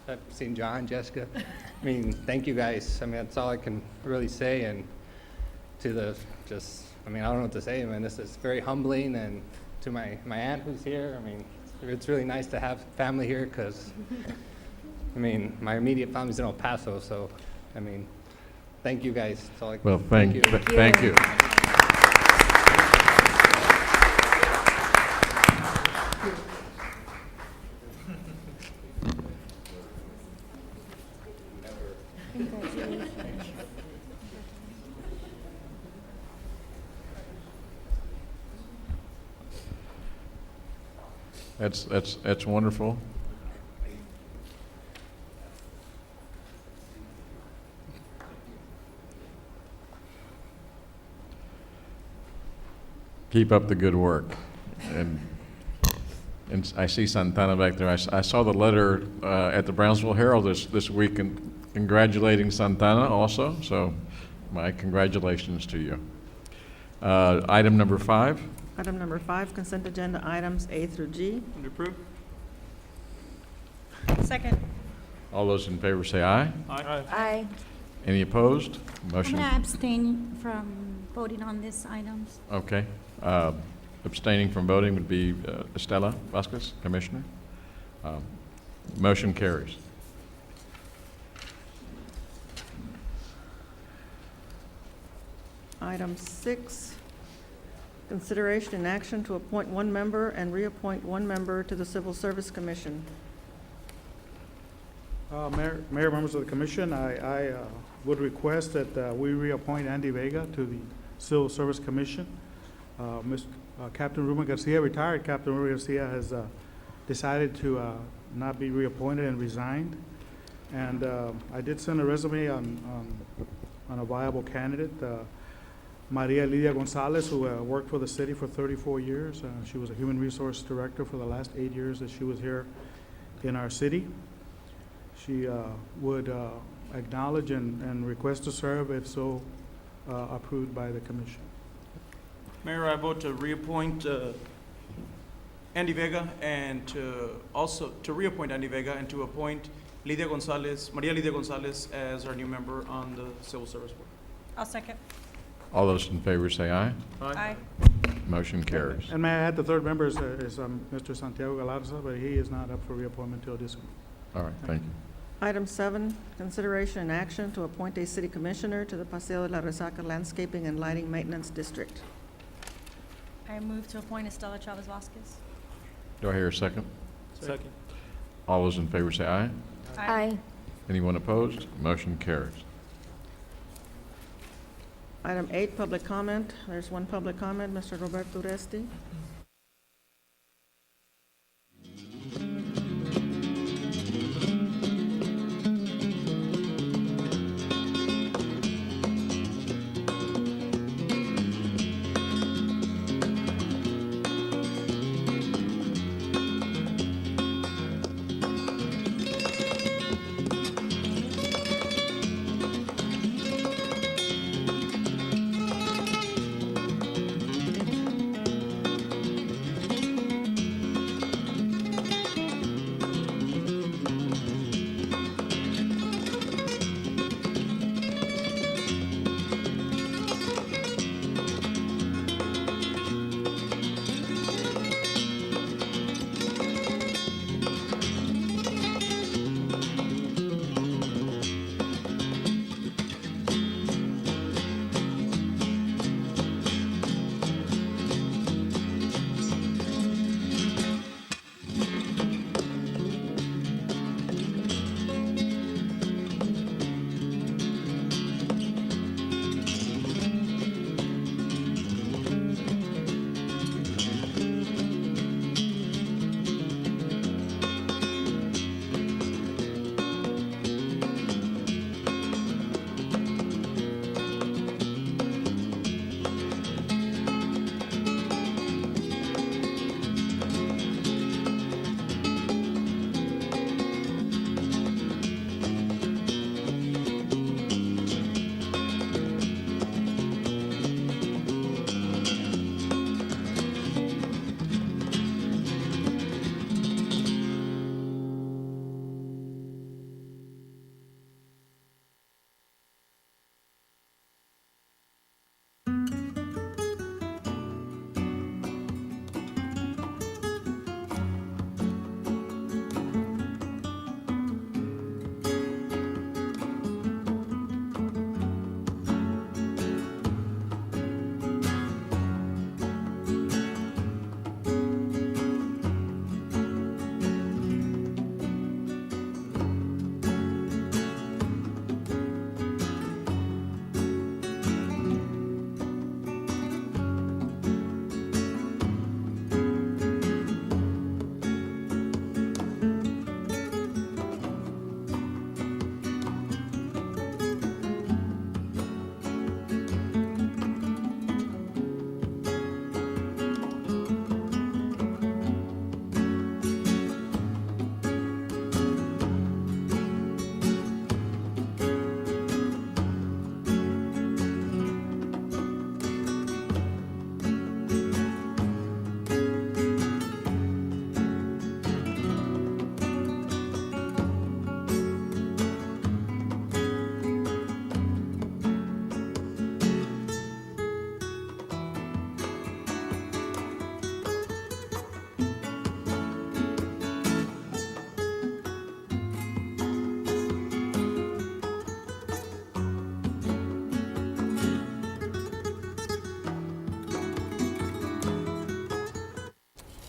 I've seen John, Jessica. I mean, thank you guys. I mean, that's all I can really say. And to the, I don't know what to say, man. This is very humbling. And to my aunt who's here, it's really nice to have family here, because, my immediate family's in El Paso. So, thank you guys. That's all I can. Well, thank you. Thank you. That's wonderful. Keep up the good work. And I see Santana back there. I saw the letter at the Brownsville Herald this week congratulating Santana also, so my congratulations to you. Item number 5. Item number 5, consent agenda items A through G. Move to approve. Second. All those in favor say aye. Aye. Aye. Any opposed? I'm Motion, going to abstain from voting on these items. okay. Abstaining from voting would be Estela Vasquez, Commissioner. Motion carries. Item 6, consideration and action to appoint one member and reappoint one member to the Civil Service Commission. Mayor, members of the commission, I would request that we reappoint Andy Vega to the Civil Service Commission. Captain Ruben Garcia, retired Captain Ruben Garcia, has decided to not be reappointed and resigned. And I did send a resume on a viable candidate. Maria Lidia Gonzalez, who worked for the city for 34 years. She was a human resource director for the last 8 years that she was here in our city. She would acknowledge and request to serve if so approved by the commission. Mayor, I vote to reappoint Andy Vega and to reappoint Andy Vega and to appoint Maria Lidia Gonzalez as our new member on the Civil Service Board. I'll second. All those in favor say aye. Aye. Motion carries. And may I add, the third member is Mr. Santiago Galarza, but he is not up for reappointment until this week. All right, thank you. Item 7, consideration and action to appoint a city commissioner to the Paseo de la Resaca Landscaping and Lighting Maintenance District. I move to appoint Estela Chavez Vasquez. Do I hear a second? Second. All those in favor say aye. Aye. Anyone opposed? Motion carries. Item 8, public comment. There's one public comment, Mr. Roberto Uresti.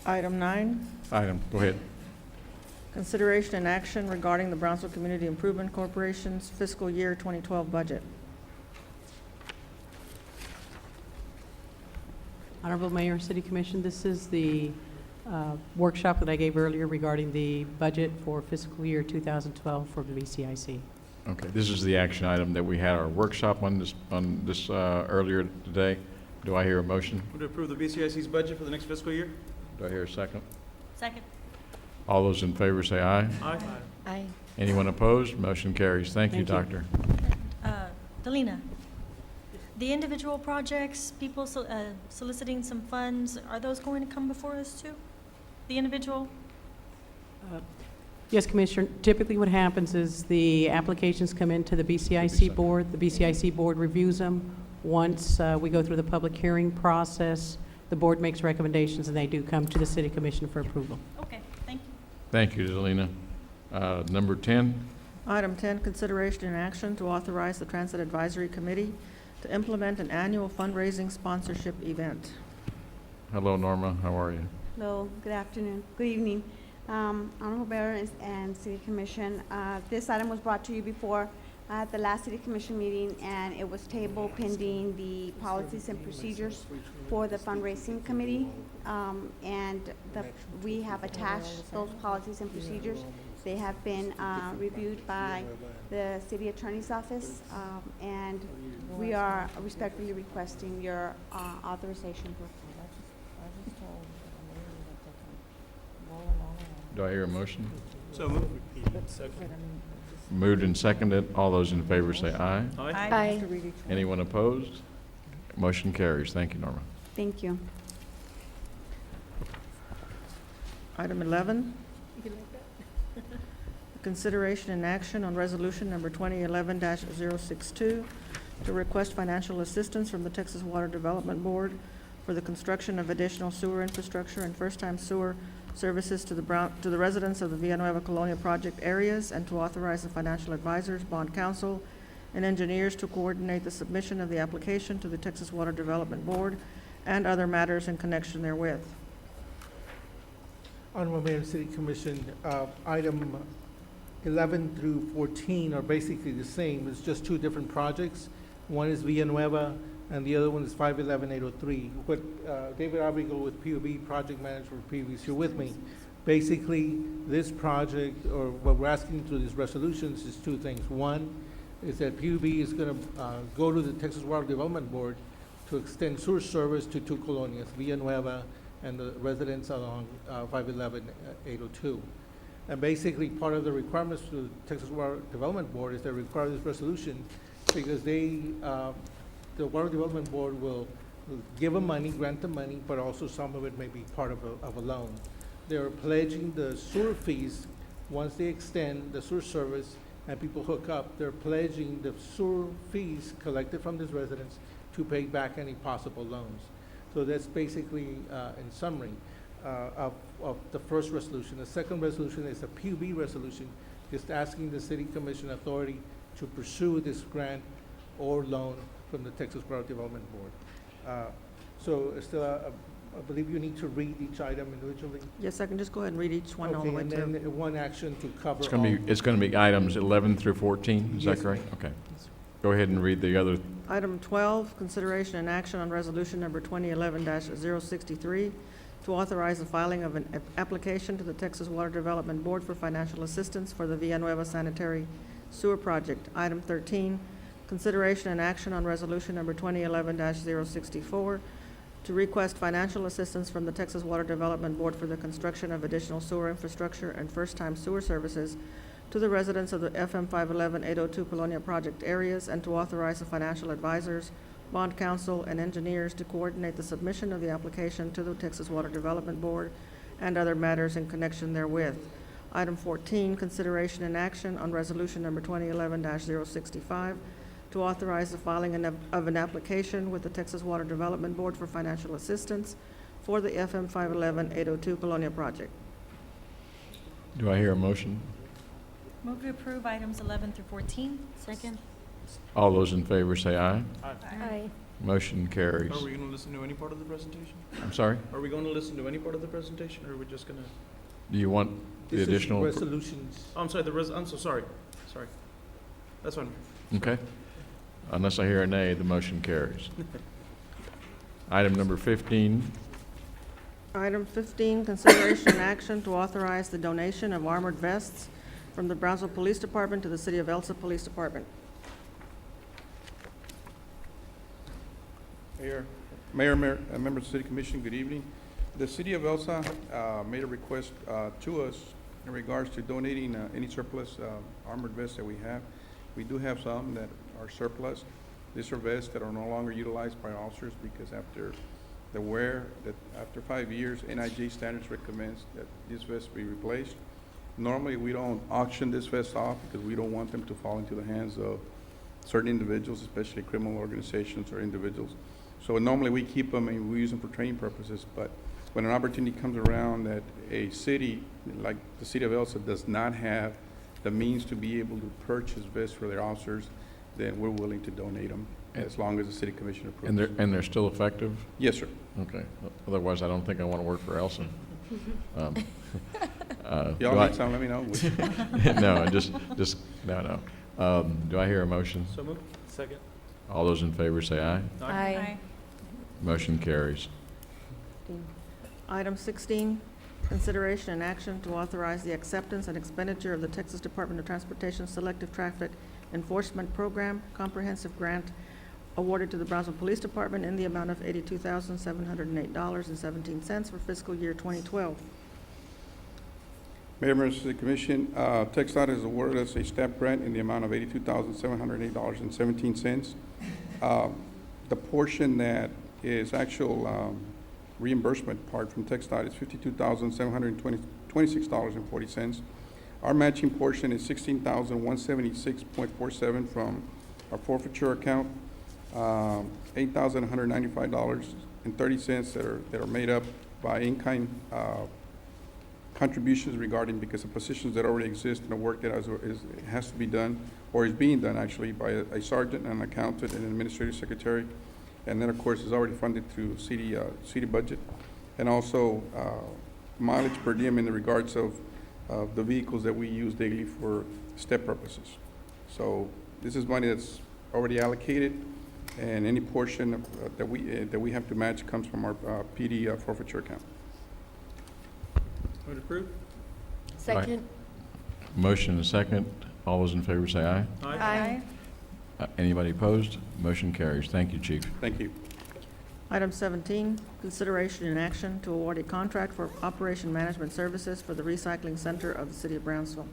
Item 9, Go ahead. consideration and action regarding the Brownsville Community Improvement Corporation's fiscal year 2012 budget. Honorable Mayor, City Commission, this is the workshop that I gave earlier regarding the budget for fiscal year 2012 for the BCIC. Okay, this is the action item that we had our workshop on this earlier today. Do I hear a motion? Would approve the BCIC's budget for the next fiscal year? Do I hear a second? Second. All those in favor say aye. Aye. Aye. Anyone opposed? Motion carries. Thank you, Thank you. Doctor. Delina, the individual projects, people soliciting some funds, are those going to come before us too? The individual? Yes, Commissioner, typically what happens is the applications come into the BCIC board. The BCIC board reviews them. Once we go through the public hearing process, the board makes recommendations and they do come to the City Commission for approval. Okay, thank you. Thank you, Delina. Number 10, Item 10, consideration and action to authorize the Transit Advisory Committee to implement an annual fundraising sponsorship event. hello, Norma. How are you? Hello, good afternoon, good evening. Honorable Mayor and City Commission, this item was brought to you before at the last City Commission meeting, and it was tabled pending the policies and procedures for the fundraising committee. We have attached those policies and procedures. They have been reviewed by the City Attorney's Office, and we are respectfully requesting your authorization. Do I hear a motion? So moved. Moved and seconded. All those in favor say aye. Aye. Anyone opposed? Motion carries. Thank you, Norma. Thank you. Item 11, consideration and action on resolution number 2011-062 to request financial assistance from the Texas Water Development Board for the construction of additional sewer infrastructure and first-time sewer services to the residents of the Villanueva Colonia project areas, and to authorize the financial advisors, bond counsel, and engineers to coordinate the submission of the application to the Texas Water Development Board and other matters in connection therewith. Honorable Mayor and City Commission, item 11 through 14 are basically the same. It's just two different projects. One is Villanueva, and the other one is 511-803. What David Abigo with PUB, project manager for PUB, is here with me. Basically, this project, or what we're asking through these resolutions, is two things. One is that PUB is going to go to the Texas Water Development Board to extend sewer service to two colonias, Villanueva and the residents along 511-802. And basically, part of the requirements to the Texas Water Development Board is they require this resolution because the Water Development Board will give them money, grant them money, but also some of it may be part of a loan. They're pledging the sewer fees once they extend the sewer service and people hook up. They're pledging the sewer fees collected from these residents to pay back any possible loans. So that's basically, in summary, of the first resolution. The second resolution is a PUB resolution, just asking the City Commission authority to pursue this grant or loan from the Texas Water Development Board. So, Estela, I believe you need to read each item individually. Yes, I can just go ahead and read each one all the Okay, way and through. then one action to cover It's all. going to be items 11 through 14. Is that Yes. correct? Okay. Go ahead and read the other. Item 12, consideration and action on resolution number 2011-063 to authorize the filing of an application to the Texas Water Development Board for financial assistance for the Villanueva Sanitary Sewer Project. Item 13, consideration and action on resolution number 2011-064 to request financial assistance from the Texas Water Development Board for the construction of additional sewer infrastructure and first-time sewer services to the residents of the FM 511-802 Colonia project areas, and to authorize the financial advisors, bond counsel, and engineers to coordinate the submission of the application to the Texas Water Development Board and other matters in connection therewith. Item 14, consideration and action on resolution number 2011-065 to authorize the filing of an application with the Texas Water Development Board for financial assistance for the FM 511-802 Colonia project. Do I hear a motion? Move to approve items 11 through 14. Second. All those in favor say aye. Aye. Motion carries. Are we going to listen to any part of the presentation? I'm sorry? Are we going to listen to any part of the presentation, or are we just going to? Do you want the This is additional? resolutions. Oh, I'm sorry, I'm so sorry. Sorry. That's fine. Okay. Unless I hear a nay, the motion carries. Item number 15, Item 15, consideration and action to authorize the donation of armored vests from the Brownsville Police Department to the City of Elsa Police Department. Mayor, members of the City Commission, good evening. The City of Elsa made a request to us in regards to donating any surplus armored vests that we have. We do have some that are surplus. These are vests that are no longer utilized by officers because after the wear, that after 5 years, NIJ standards recommends that these vests be replaced. Normally, we don't auction this vest off because we don't want them to fall into the hands of certain individuals, especially criminal organizations or individuals. So normally we keep them and we use them for training purposes, but when an opportunity comes around that a city, like the City of Elsa, does not have the means to be able to purchase vests for their officers, then we're willing to donate them as long as the City Commission approves. and they're still effective? Yes, sir. Okay. Otherwise, I don't think I want to work for Elsa. Y'all need some, let me know. No, no. Do I hear a motion? So moved. Second. All those in favor say aye. Aye. Motion carries. Item 16, consideration and action to authorize the acceptance and expenditure of the Texas Department of Transportation Selective Traffic Enforcement Program Comprehensive Grant awarded to the Brownsville Police Department in the amount of $82,708.17 for fiscal year 2012. Mayor, members of the Commission, TxDOT has awarded us a STEP grant in the amount of $82,708.17. The portion that is actual reimbursement part from TxDOT is $52,726.40. Our matching portion is $16,176.47 from our forfeiture account, $8,195.30 that are made up by in-kind contributions regarding because of positions that already exist and the work that has to be done or is being done actually by a sergeant, an accountant, and an administrative secretary. And then, of course, is already funded through city budget. And also mileage per diem in the regards of the vehicles that we use daily for STEP purposes. So this is money that's already allocated, and any portion of, that we have to match comes from our PD forfeiture account. Would approve? Second. Motion and second. All those in favor say aye. Aye. Anybody opposed? Motion carries. Thank you, Chief. Thank you. Item 17, consideration and action to award a contract for operation management services for the recycling center of the City of Brownsville.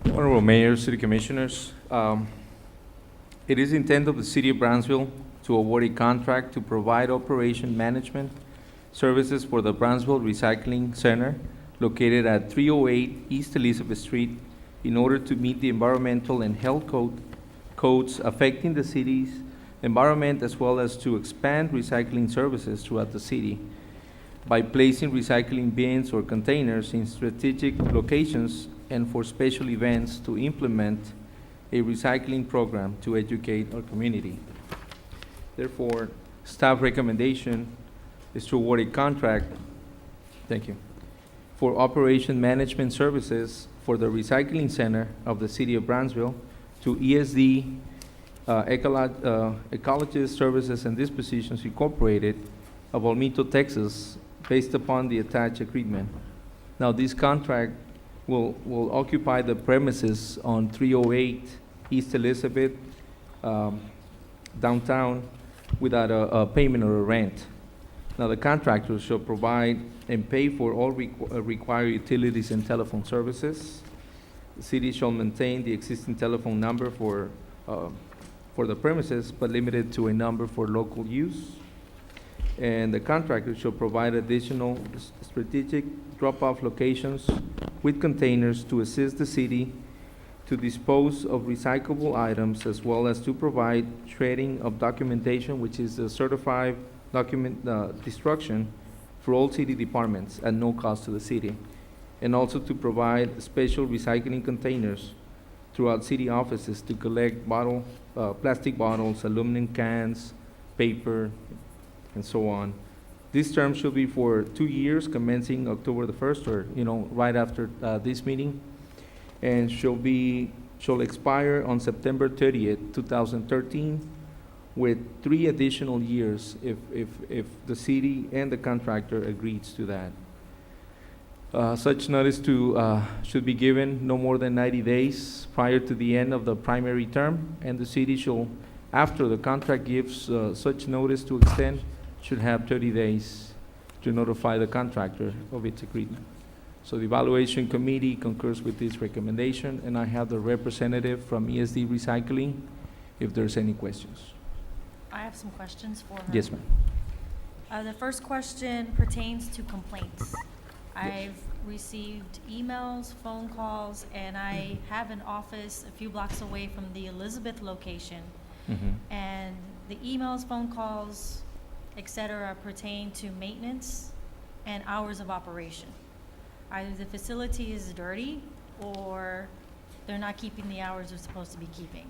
Honorable Mayor, City Commissioners, it is the intent of the City of Brownsville to award a contract to provide operation management services for the Brownsville Recycling Center located at 308 East Elizabeth Street in order to meet the environmental and health codes affecting the city's environment, as well as to expand recycling services throughout the city by placing recycling bins or containers in strategic locations and for special events to implement a recycling program to educate our community. Therefore, staff recommendation is to award a contract, thank you, for operation management services for the recycling center of the City of Brownsville to ESD Ecologist Services and Dispositions Incorporated of Olmito, Texas, based upon the attached agreement. Now, this contract will occupy the premises on 308 East Elizabeth downtown without a payment or a rent. Now, the contractor shall provide and pay for all required utilities and telephone services. The city shall maintain the existing telephone number for the premises, but limited to a number for local use. And the contractor shall provide additional strategic drop-off locations with containers to assist the city to dispose of recyclable items, as well as to provide shredding of documentation, which is a certified document destruction for all city departments at no cost to the city, and also to provide special recycling containers throughout city offices to collect plastic bottles, aluminum cans, paper, and so on. This term shall be for 2 years, commencing October the 1st, or, right after this meeting, and shall expire on September 30th, 2013, with 3 additional years if the city and the contractor agrees to that. Such notice should be given no more than 90 days prior to the end of the primary term, and the city shall, after the contract gives such notice to extend, should have 30 days to notify the contractor of its agreement. So the evaluation committee concurs with this recommendation, and I have the representative from ESD Recycling if there's any questions. I have some questions for her. Yes, ma'am. The first question pertains to complaints. I've received emails, phone calls, and I have an office a few blocks away from the Elizabeth location. And the emails, phone calls, et cetera, pertain to maintenance and hours of operation. Either the facility is dirty or they're not keeping the hours they're supposed to be keeping.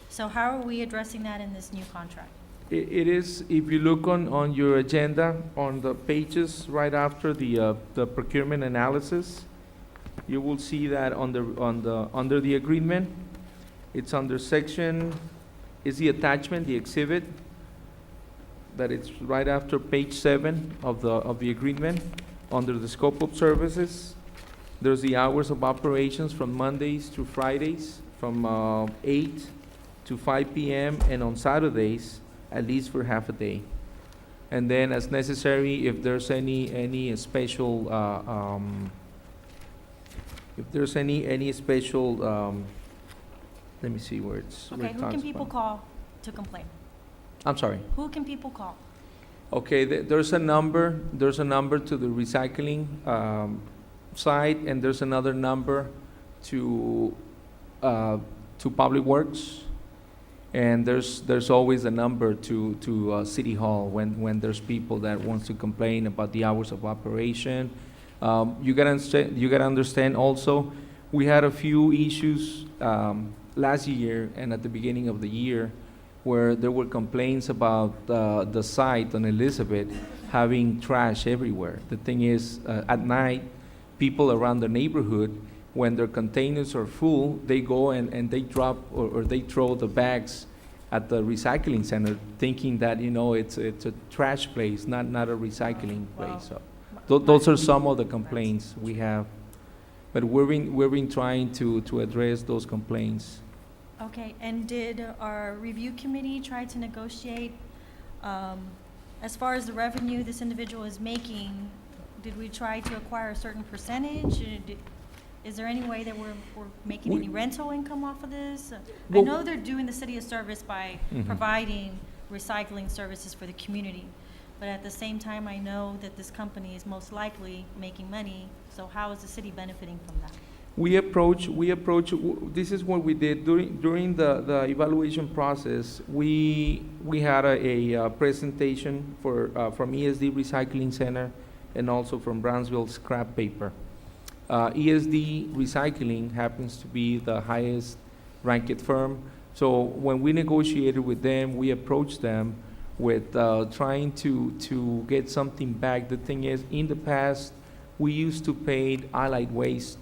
So how are we addressing that in this new contract? It is, if you look on your agenda, on the pages right after the procurement analysis, you will see that under the agreement, it's under section, is the attachment, the exhibit, that it's right after page 7 of the agreement. Under the scope of services, there's the hours of operations from Mondays to Fridays, from 8 to 5 p.m., and on Saturdays, at least for half a day. And then, as necessary, if there's any special, let me see where it's. Okay, who can people call to complain? I'm sorry. Who can people call? Okay, there's a number to the recycling side, and there's another number to Public Works, and there's always a number to City Hall when there's people that wants to complain about the hours of operation. You gotta understand also, we had a few issues last year and at the beginning of the year, where there were complaints about the site on Elizabeth having trash everywhere. The thing is, at night, people around the neighborhood, when their containers are full, they go and they drop or they throw the bags at the recycling center, thinking that, it's a trash place, not a recycling place. So those are some of the complaints we have. But we've been trying to address those complaints. Okay, and did our review committee try to negotiate, as far as the revenue this individual is making, did we try to acquire a certain percentage? Is there any way that we're making any rental income off of this? I know they're doing the city a service by providing recycling services for the community, but at the same time, I know that this company is most likely making money, so how is the city benefiting from that? We approach, this is what we did during the evaluation process. We had a presentation from ESD Recycling Center and also from Brownsville Scrap Paper. ESD Recycling happens to be the highest ranked firm. So when we negotiated with them, we approached them with trying to get something back. The thing is, in the past, we used to pay Allied Waste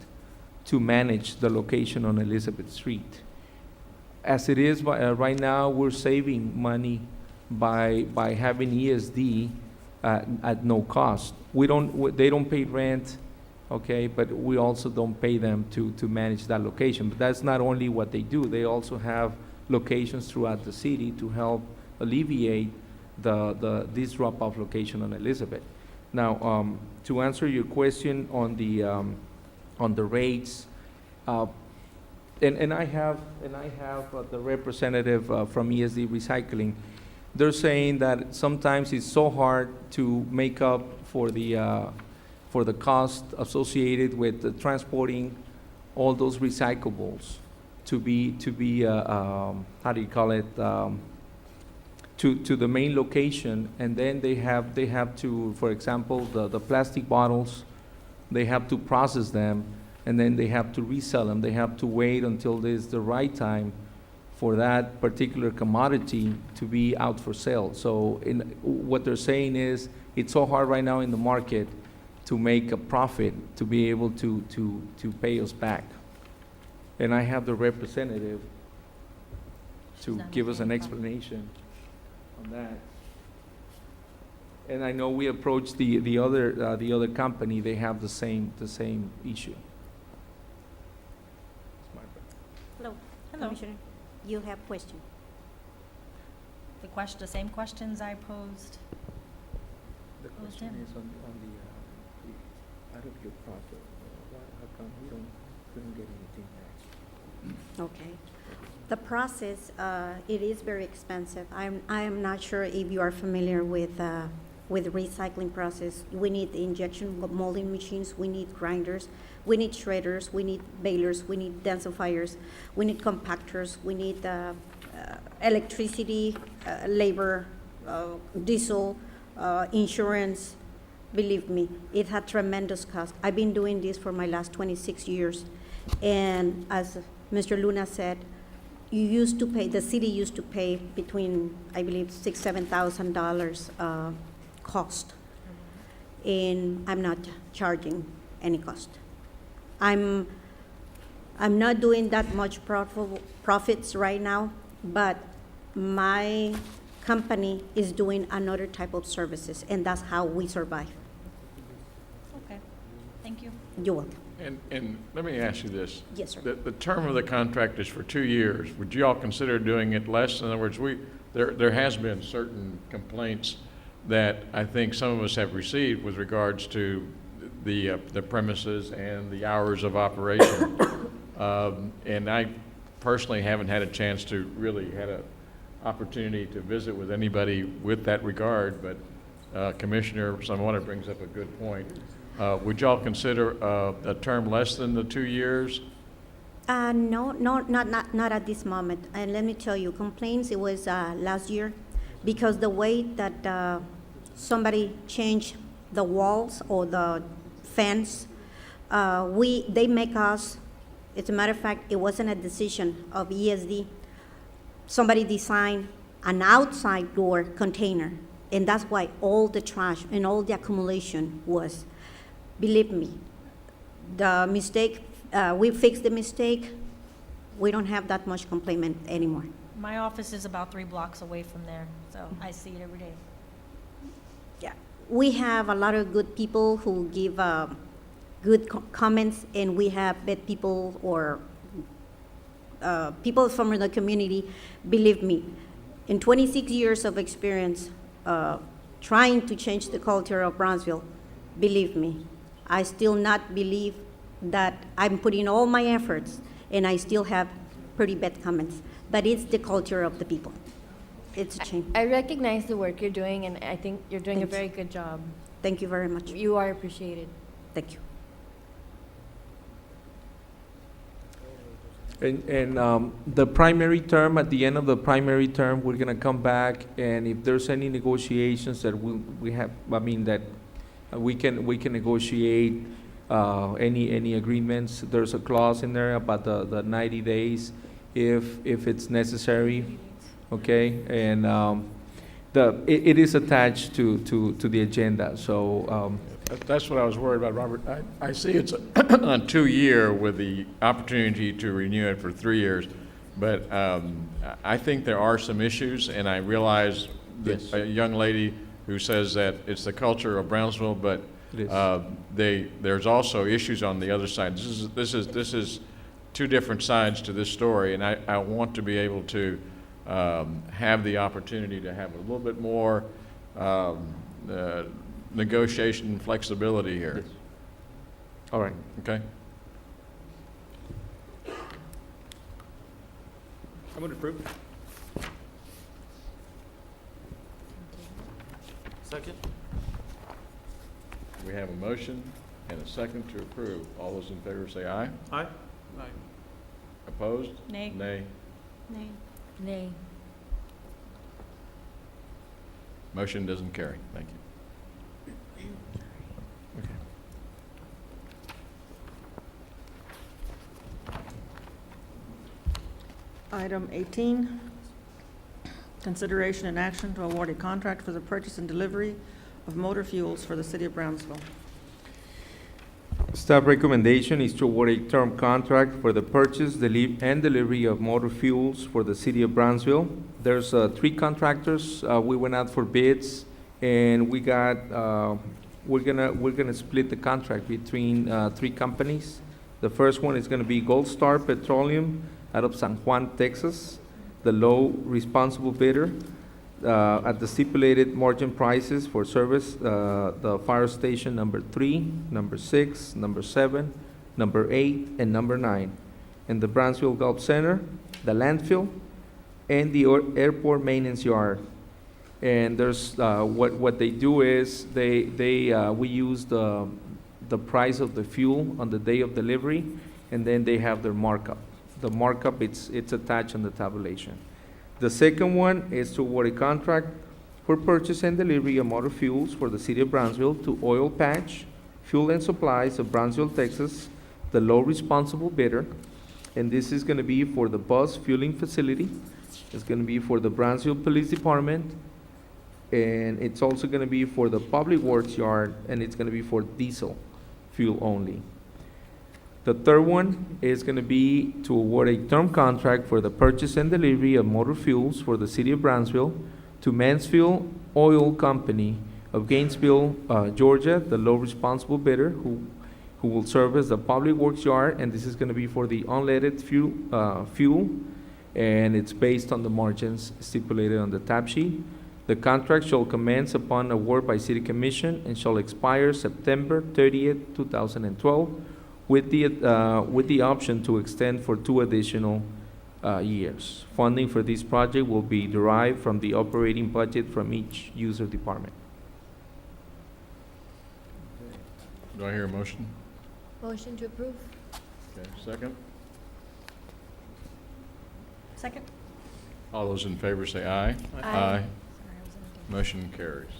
to manage the location on Elizabeth Street. As it is right now, we're saving money by having ESD at no cost. They don't pay rent, okay, but we also don't pay them to manage that location. But that's not only what they do. They also have locations throughout the city to help alleviate this drop-off location on Elizabeth. Now, to answer your question on the rates, and I have the representative from ESD Recycling. They're saying that sometimes it's so hard to make up for the cost associated with transporting all those recyclables to be how do you call it, to the main location, and then they have to, for example, the plastic bottles, they have to process them and then they have to resell them. They have to wait until there's the right time for that particular commodity to be out for sale. So what they're saying is, it's so hard right now in the market to make a profit, to be able to pay us back. And I have the representative to give us an explanation on that. And I know we approached the other company, they have the same issue. Hello. Hello. Commissioner, you have question. The same questions I posed. The Posed question him. is on the out of your profit, how come we couldn't get anything back? Okay. The process, it is very expensive. I am not sure if you are familiar with recycling process. We need injection molding machines, we need grinders, we need shredders, we need balers, we need densifiers, we need compactors, we need electricity, labor, diesel, insurance. Believe me, it had tremendous cost. I've been doing this for my last 26 years. And as Mr. Luna said, the city used to pay between, I believe, $6,000, $7,000 cost. And I'm not charging any cost. I'm not doing that much profits right now, but my company is doing another type of services, and that's how we survive. Okay, thank you. You're welcome. And let me ask you this. Yes, sir. The term of the contract is for 2 years. Would you all consider doing it less? In other words, there has been certain complaints that I think some of us have received with regards to the premises and the hours of operation. And I personally haven't had a chance to really had an opportunity to visit with anybody with that regard, but Commissioner Zamora brings up a good point. Would y'all consider a term less than the 2 years? No, not at this moment. And let me tell you, complaints, it was last year, because the way that somebody changed the walls or the fence, they make us, as a matter of fact, it wasn't a decision of ESD. Somebody designed an outside door container, and that's why all the trash and all the accumulation was. Believe me, the mistake, we fixed the mistake. We don't have that much complaint anymore. My office is about 3 blocks away from there, so I see it every day. Yeah, we have a lot of good people who give good comments, and we have bad people or people from the community. Believe me, in 26 years of experience trying to change the culture of Brownsville, believe me, I still not believe that I'm putting all my efforts and I still have pretty bad comments. But it's the culture of the people. It's a shame. I recognize the work you're doing, and I think you're doing a very good job. Thank you very much. You are appreciated. Thank you. And the primary term, at the end of the primary term, we're gonna come back, and if there's any negotiations that we have, I mean, that we can negotiate any agreements. There's a clause in there about the 90 days if it's necessary, okay? And it is attached to the agenda, so. That's what I was worried about, Robert. I see it's a 2-year with the opportunity to renew it for 3 years, but I think there are some issues, and I realize that Yes. a young lady who says that it's the culture of Brownsville, but It is. there's also issues on the other side. This is 2 different sides to this story, and I want to be able to have the opportunity to have a little bit more negotiation flexibility here. Yes. All right. Okay? I would approve. Second? We have a motion and a second to approve. All those in favor say aye. Aye. Aye. Opposed? Nay. Nay. Nay. Nay. Motion doesn't carry. Thank you. Okay. Item 18, consideration and action to award a contract for the purchase and delivery of motor fuels for the city of Brownsville. Staff recommendation is to award a term contract for the purchase, and delivery of motor fuels for the city of Brownsville. There's 3 contractors. We went out for bids, and we got, we're gonna split the contract between 3 companies. The first one is gonna be Gold Star Petroleum out of San Juan, Texas, the low responsible bidder. At the stipulated margin prices for service, the fire station number 3, number 6, number 7, number 8, and number 9. And the Brownsville Gulf Center, the landfill, and the airport maintenance yard. And there's, what they do is, we use the price of the fuel on the day of delivery, and then they have their markup. The markup, it's attached on the tabulation. The second one is to award a contract for purchase and delivery of motor fuels for the city of Brownsville to Oil Patch Fuel and Supplies of Brownsville, Texas, the low responsible bidder. And this is gonna be for the bus fueling facility. It's gonna be for the Brownsville Police Department. And it's also gonna be for the Public Works Yard, and it's gonna be for diesel fuel only. The third one is gonna be to award a term contract for the purchase and delivery of motor fuels for the city of Brownsville to Mansfield Oil Company of Gainesville, Georgia, the low responsible bidder, who will service the Public Works Yard, and this is gonna be for the unleaded fuel, and it's based on the margins stipulated on the tab sheet. The contract shall commence upon award by City Commission and shall expire September 30th, 2012, with the option to extend for 2 additional years. Funding for this project will be derived from the operating budget from each user department. Do I hear a motion? Motion to approve. Okay, second. Second. All those in favor say aye. Aye. Motion carries.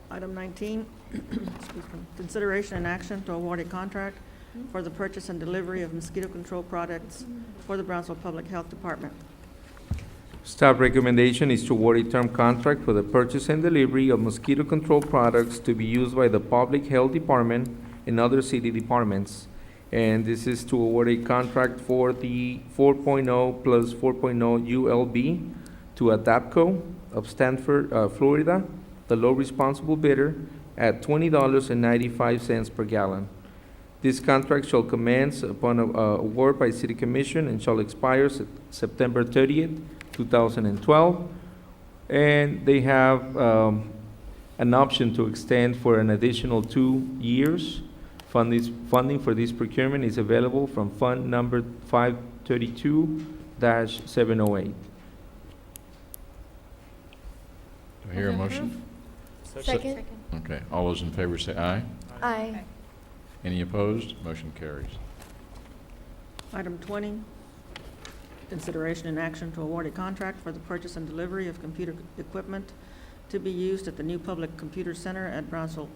Item 19, excuse me, consideration and action to award a contract for the purchase and delivery of mosquito control products for the Brownsville Public Health Department. Staff recommendation is to award a term contract for the purchase and delivery of mosquito control products to be used by the Public Health Department and other city departments. And this is to award a contract for the 4.0 plus 4.0 ULB to Adapco of Stanford, Florida, the low responsible bidder, at $20.95 per gallon. This contract shall commence upon award by City Commission and shall expire September 30th, 2012. And they have an option to extend for an additional 2 years. Funding for this procurement is available from Fund Number 532-708. Do I hear a motion? Second. Okay, all those in favor say aye. Aye. Any opposed? Motion carries. Item 20, consideration and action to award a contract for the purchase and delivery of computer equipment to be used at the new Public Computer Center at Brownsville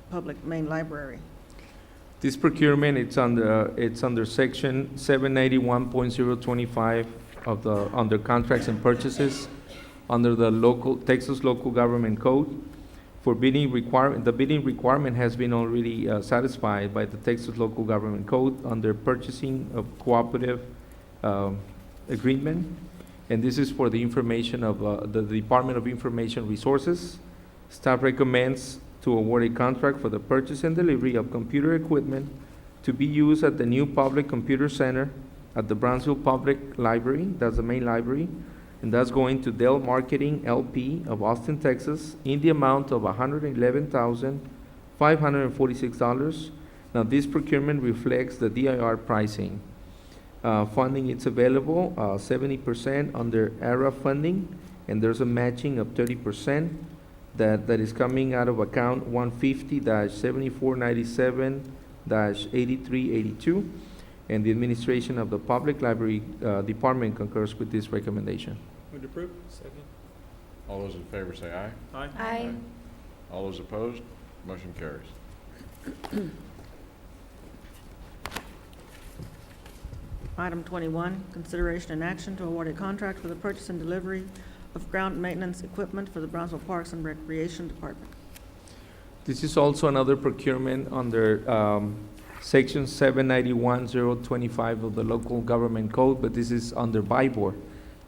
Public Main Library. This procurement, it's under section 791.025 of the, under contracts and purchases, under the Texas Local Government Code. For bidding requirement, the bidding requirement has been already satisfied by the Texas Local Government Code under purchasing of cooperative agreement. And this is for the information of the Department of Information Resources. Staff recommends to award a contract for the purchase and delivery of computer equipment to be used at the new Public Computer Center at the Brownsville Public Library, that's the main library, and that's going to Dell Marketing LP of Austin, Texas, in the amount of $111,546. Now, this procurement reflects the DIR pricing. Funding, it's available 70% under ARA funding, and there's a matching of 30% that is coming out of account 150-7497-8382. And the administration of the Public Library Department concurs with this recommendation. Move to approve. Second. All those in favor say aye. Aye. Aye. All those opposed? Motion carries. Item 21, consideration and action to award a contract for the purchase and delivery of ground maintenance equipment for the Brownsville Parks and Recreation Department. This is also another procurement under Section 791-025 of the Local Government Code, but this is under BIBOR.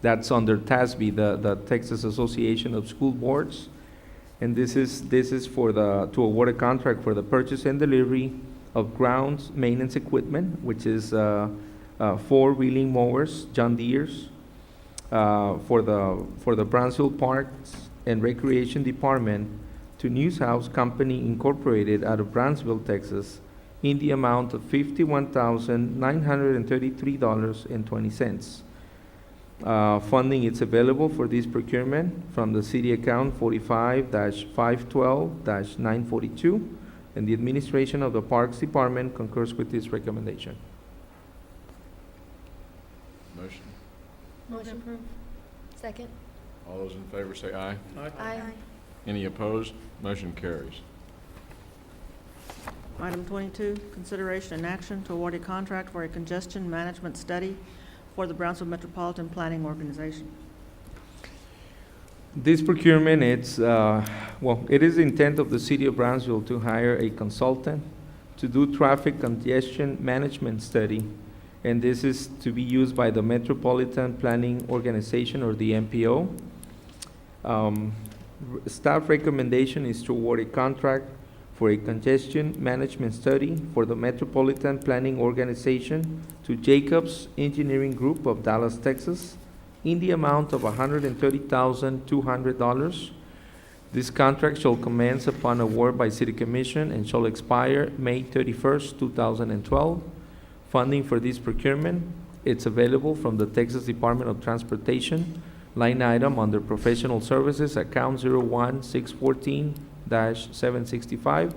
That's under TASB, the Texas Association of School Boards. And this is for to award a contract for the purchase and delivery of grounds maintenance equipment, which is 4 wheeling mowers, John Deere's, for the Brownsville Parks and Recreation Department to Newshouse Company Incorporated out of Brownsville, Texas, in the amount of $51,933.20. Funding is available for this procurement from the city account 45-512-942, and the administration of the Parks Department concurs with this recommendation. Motion. Motion approved. Second. All those in favor say aye. Aye. Any opposed? Motion carries. Item 22, consideration and action to award a contract for a congestion management study for the Brownsville Metropolitan Planning Organization. This procurement, it is the intent of the city of Brownsville to hire a consultant to do traffic congestion management study, and this is to be used by the Metropolitan Planning Organization, or the MPO. Staff recommendation is to award a contract for a congestion management study for the Metropolitan Planning Organization to Jacobs Engineering Group of Dallas, Texas, in the amount of $130,200. This contract shall commence upon award by City Commission and shall expire May 31st, 2012. Funding for this procurement, it's available from the Texas Department of Transportation, line item under Professional Services, account 01614-765.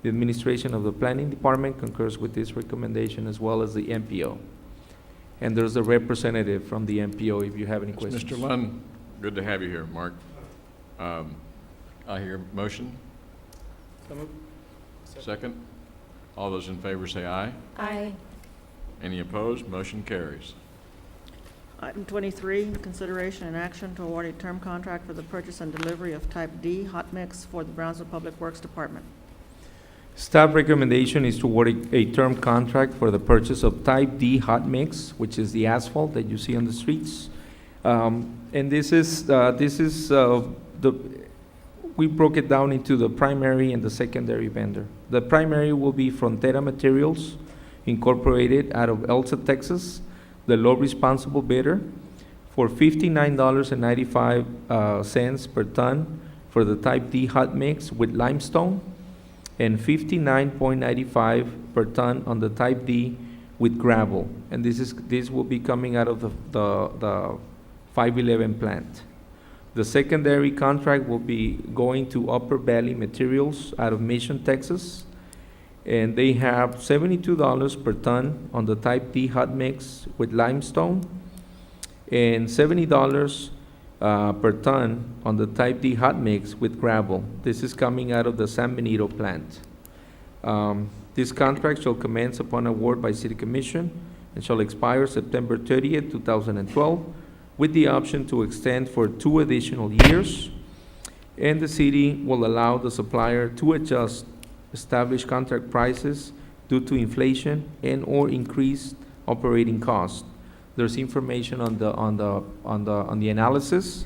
The administration of the Planning Department concurs with this recommendation, as well as the MPO. And there's a representative from the MPO if you have any questions. Mr. Lund, good to have you here, Mark. I hear motion. So moved. Second. All those in favor say aye. Aye. Any opposed? Motion carries. Item 23, consideration and action to award a term contract for the purchase and delivery of Type D hot mix for the Brownsville Public Works Department. Staff recommendation is to award a term contract for the purchase of Type D hot mix, which is the asphalt that you see on the streets. And we broke it down into the primary and the secondary vendor. The primary will be Frontera Materials Incorporated out of Elsa, Texas, the low responsible bidder, for $59.95 per ton for the Type D hot mix with limestone, and $59.95 per ton on the Type D with gravel. And this will be coming out of the 511 plant. The secondary contract will be going to Upper Valley Materials out of Mission, Texas, and they have $72 per ton on the Type D hot mix with limestone, and $70 per ton on the Type D hot mix with gravel. This is coming out of the San Benito plant. This contract shall commence upon award by City Commission and shall expire September 30th, 2012, with the option to extend for 2 additional years. And the city will allow the supplier to adjust established contract prices due to inflation and or increased operating costs. There's information on the analysis,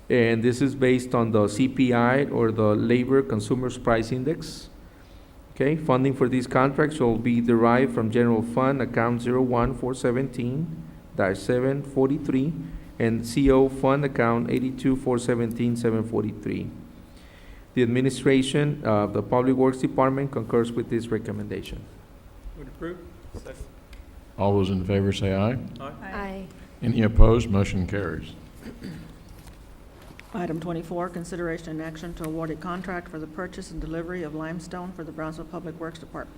and this is based on the CPI, or the Labor Consumers Price Index. Okay, funding for these contracts will be derived from General Fund Account 01417-743 and CO Fund Account 82417743. The administration of the Public Works Department concurs with this recommendation. Would approve. Second. All those in favor say aye. Aye. Any opposed? Motion carries. Item 24, consideration and action to award a contract for the purchase and delivery of limestone for the Brownsville Public Works Department.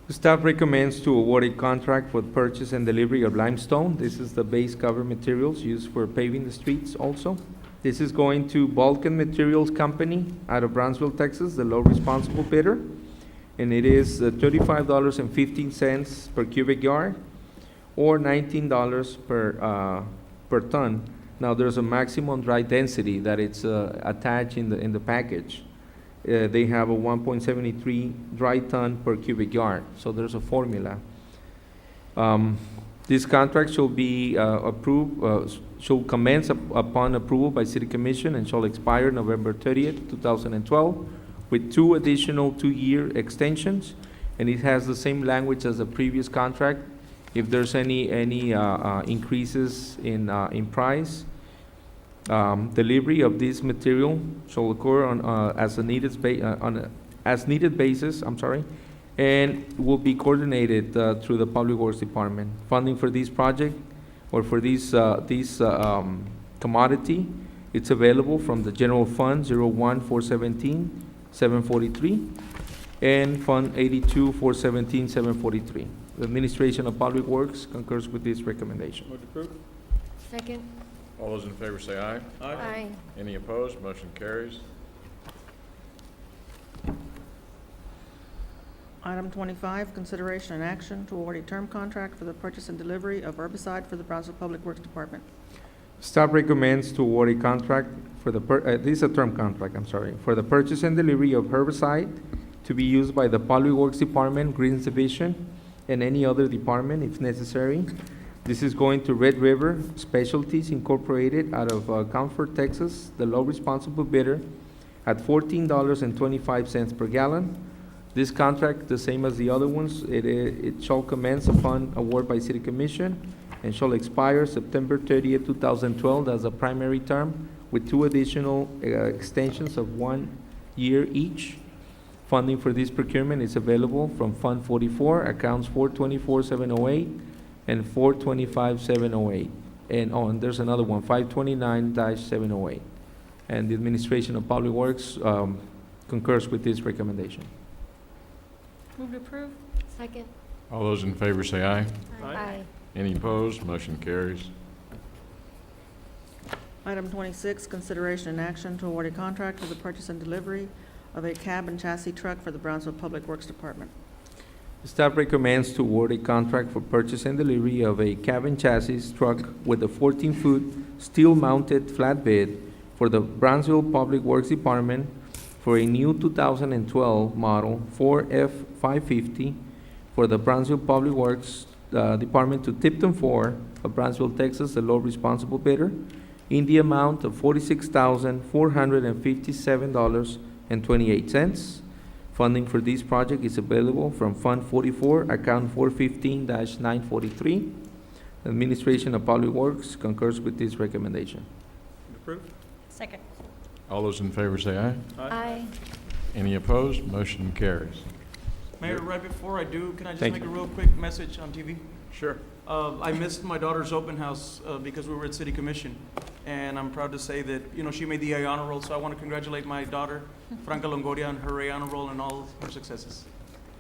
The staff recommends to award a contract for the purchase and delivery of limestone. This is the base cover materials used for paving the streets also. This is going to Vulcan Materials Company out of Brownsville, Texas, the low responsible bidder. and it is $35.15 per cubic yard, or $19 per ton. Now, there's a maximum dry density that it's attached in the package. They have a 1.73 dry ton per cubic yard, so there's a formula. This contract shall be approved, shall commence upon approval by City Commission and shall expire November 30th, 2012, with 2 additional 2-year extensions, and it has the same language as the previous contract. If there's any increases in price, delivery of this material shall occur on as needed basis. And will be coordinated through the Public Works Department. Funding for this project or for this commodity, it's available from the General Fund 01-417-743 and Fund 82-417-743. The Administration of Public Works concurs with this recommendation. Move to approve. Second. All those in favor say aye. Aye. Any opposed? Motion carries. Item 25, consideration and action to award a term contract for the purchase and delivery of herbicide for the Brownsville Public Works Department. Staff recommends to award a contract for the, this is a term contract, for the purchase and delivery of herbicide to be used by the Public Works Department, Greens Division, and any other department if necessary. This is going to Red River Specialties Incorporated out of Comfort, Texas, the low responsible bidder at $14.25 per gallon. This contract, the same as the other ones, it shall commence upon award by City Commission and shall expire September 30th, 2012 as a primary term with 2 additional extensions of 1 year each. Funding for this procurement is available from Fund 44, accounts 424-708 and 425-708. And there's another one, 529-708. And the Administration of Public Works concurs with this recommendation. Move to approve. Second. All those in favor say aye. Aye. Any opposed? Motion carries. Item 26, consideration and action to award a contract for the purchase and delivery of a cab and chassis truck for the Brownsville Public Works Department. Staff recommends to award a contract for purchase and delivery of a cab and chassis truck with a 14-foot steel-mounted flatbed for the Brownsville Public Works Department for a new 2012 model 4F550 for the Brownsville Public Works Department to Tipton 4 of Brownsville, Texas, the low responsible bidder, in the amount of $46,457.28. Funding for this project is available from Fund 44, account 415-943. Administration of Public Works concurs with this recommendation. Approved. Second. All those in favor say aye. Aye. Any opposed? Motion carries. Mayor, right before I do, can I just Thank make you. a real quick message on TV? Sure. I missed my daughter's open house because we were at City Commission, and I'm proud to say that, she made the A honor roll, so I want to congratulate my daughter, Franca Longoria, on her A honor roll and all her successes.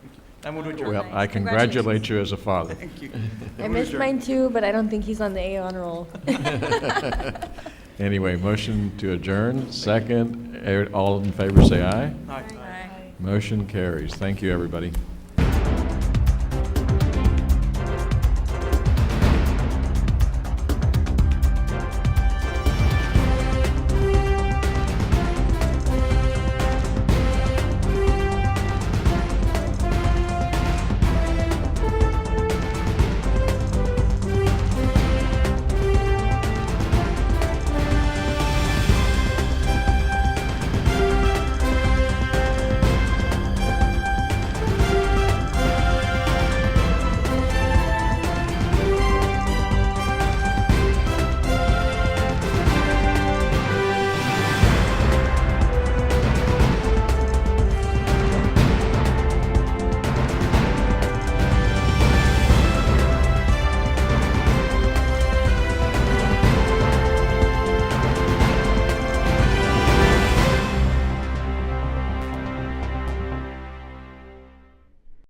Thank you. I move to adjourn. Well, I congratulate you as a father. Thank you. I missed mine too, but I don't think he's on the A honor roll. Anyway, motion to adjourn. Second. All in favor say aye. Aye. Motion carries. Thank you, everybody.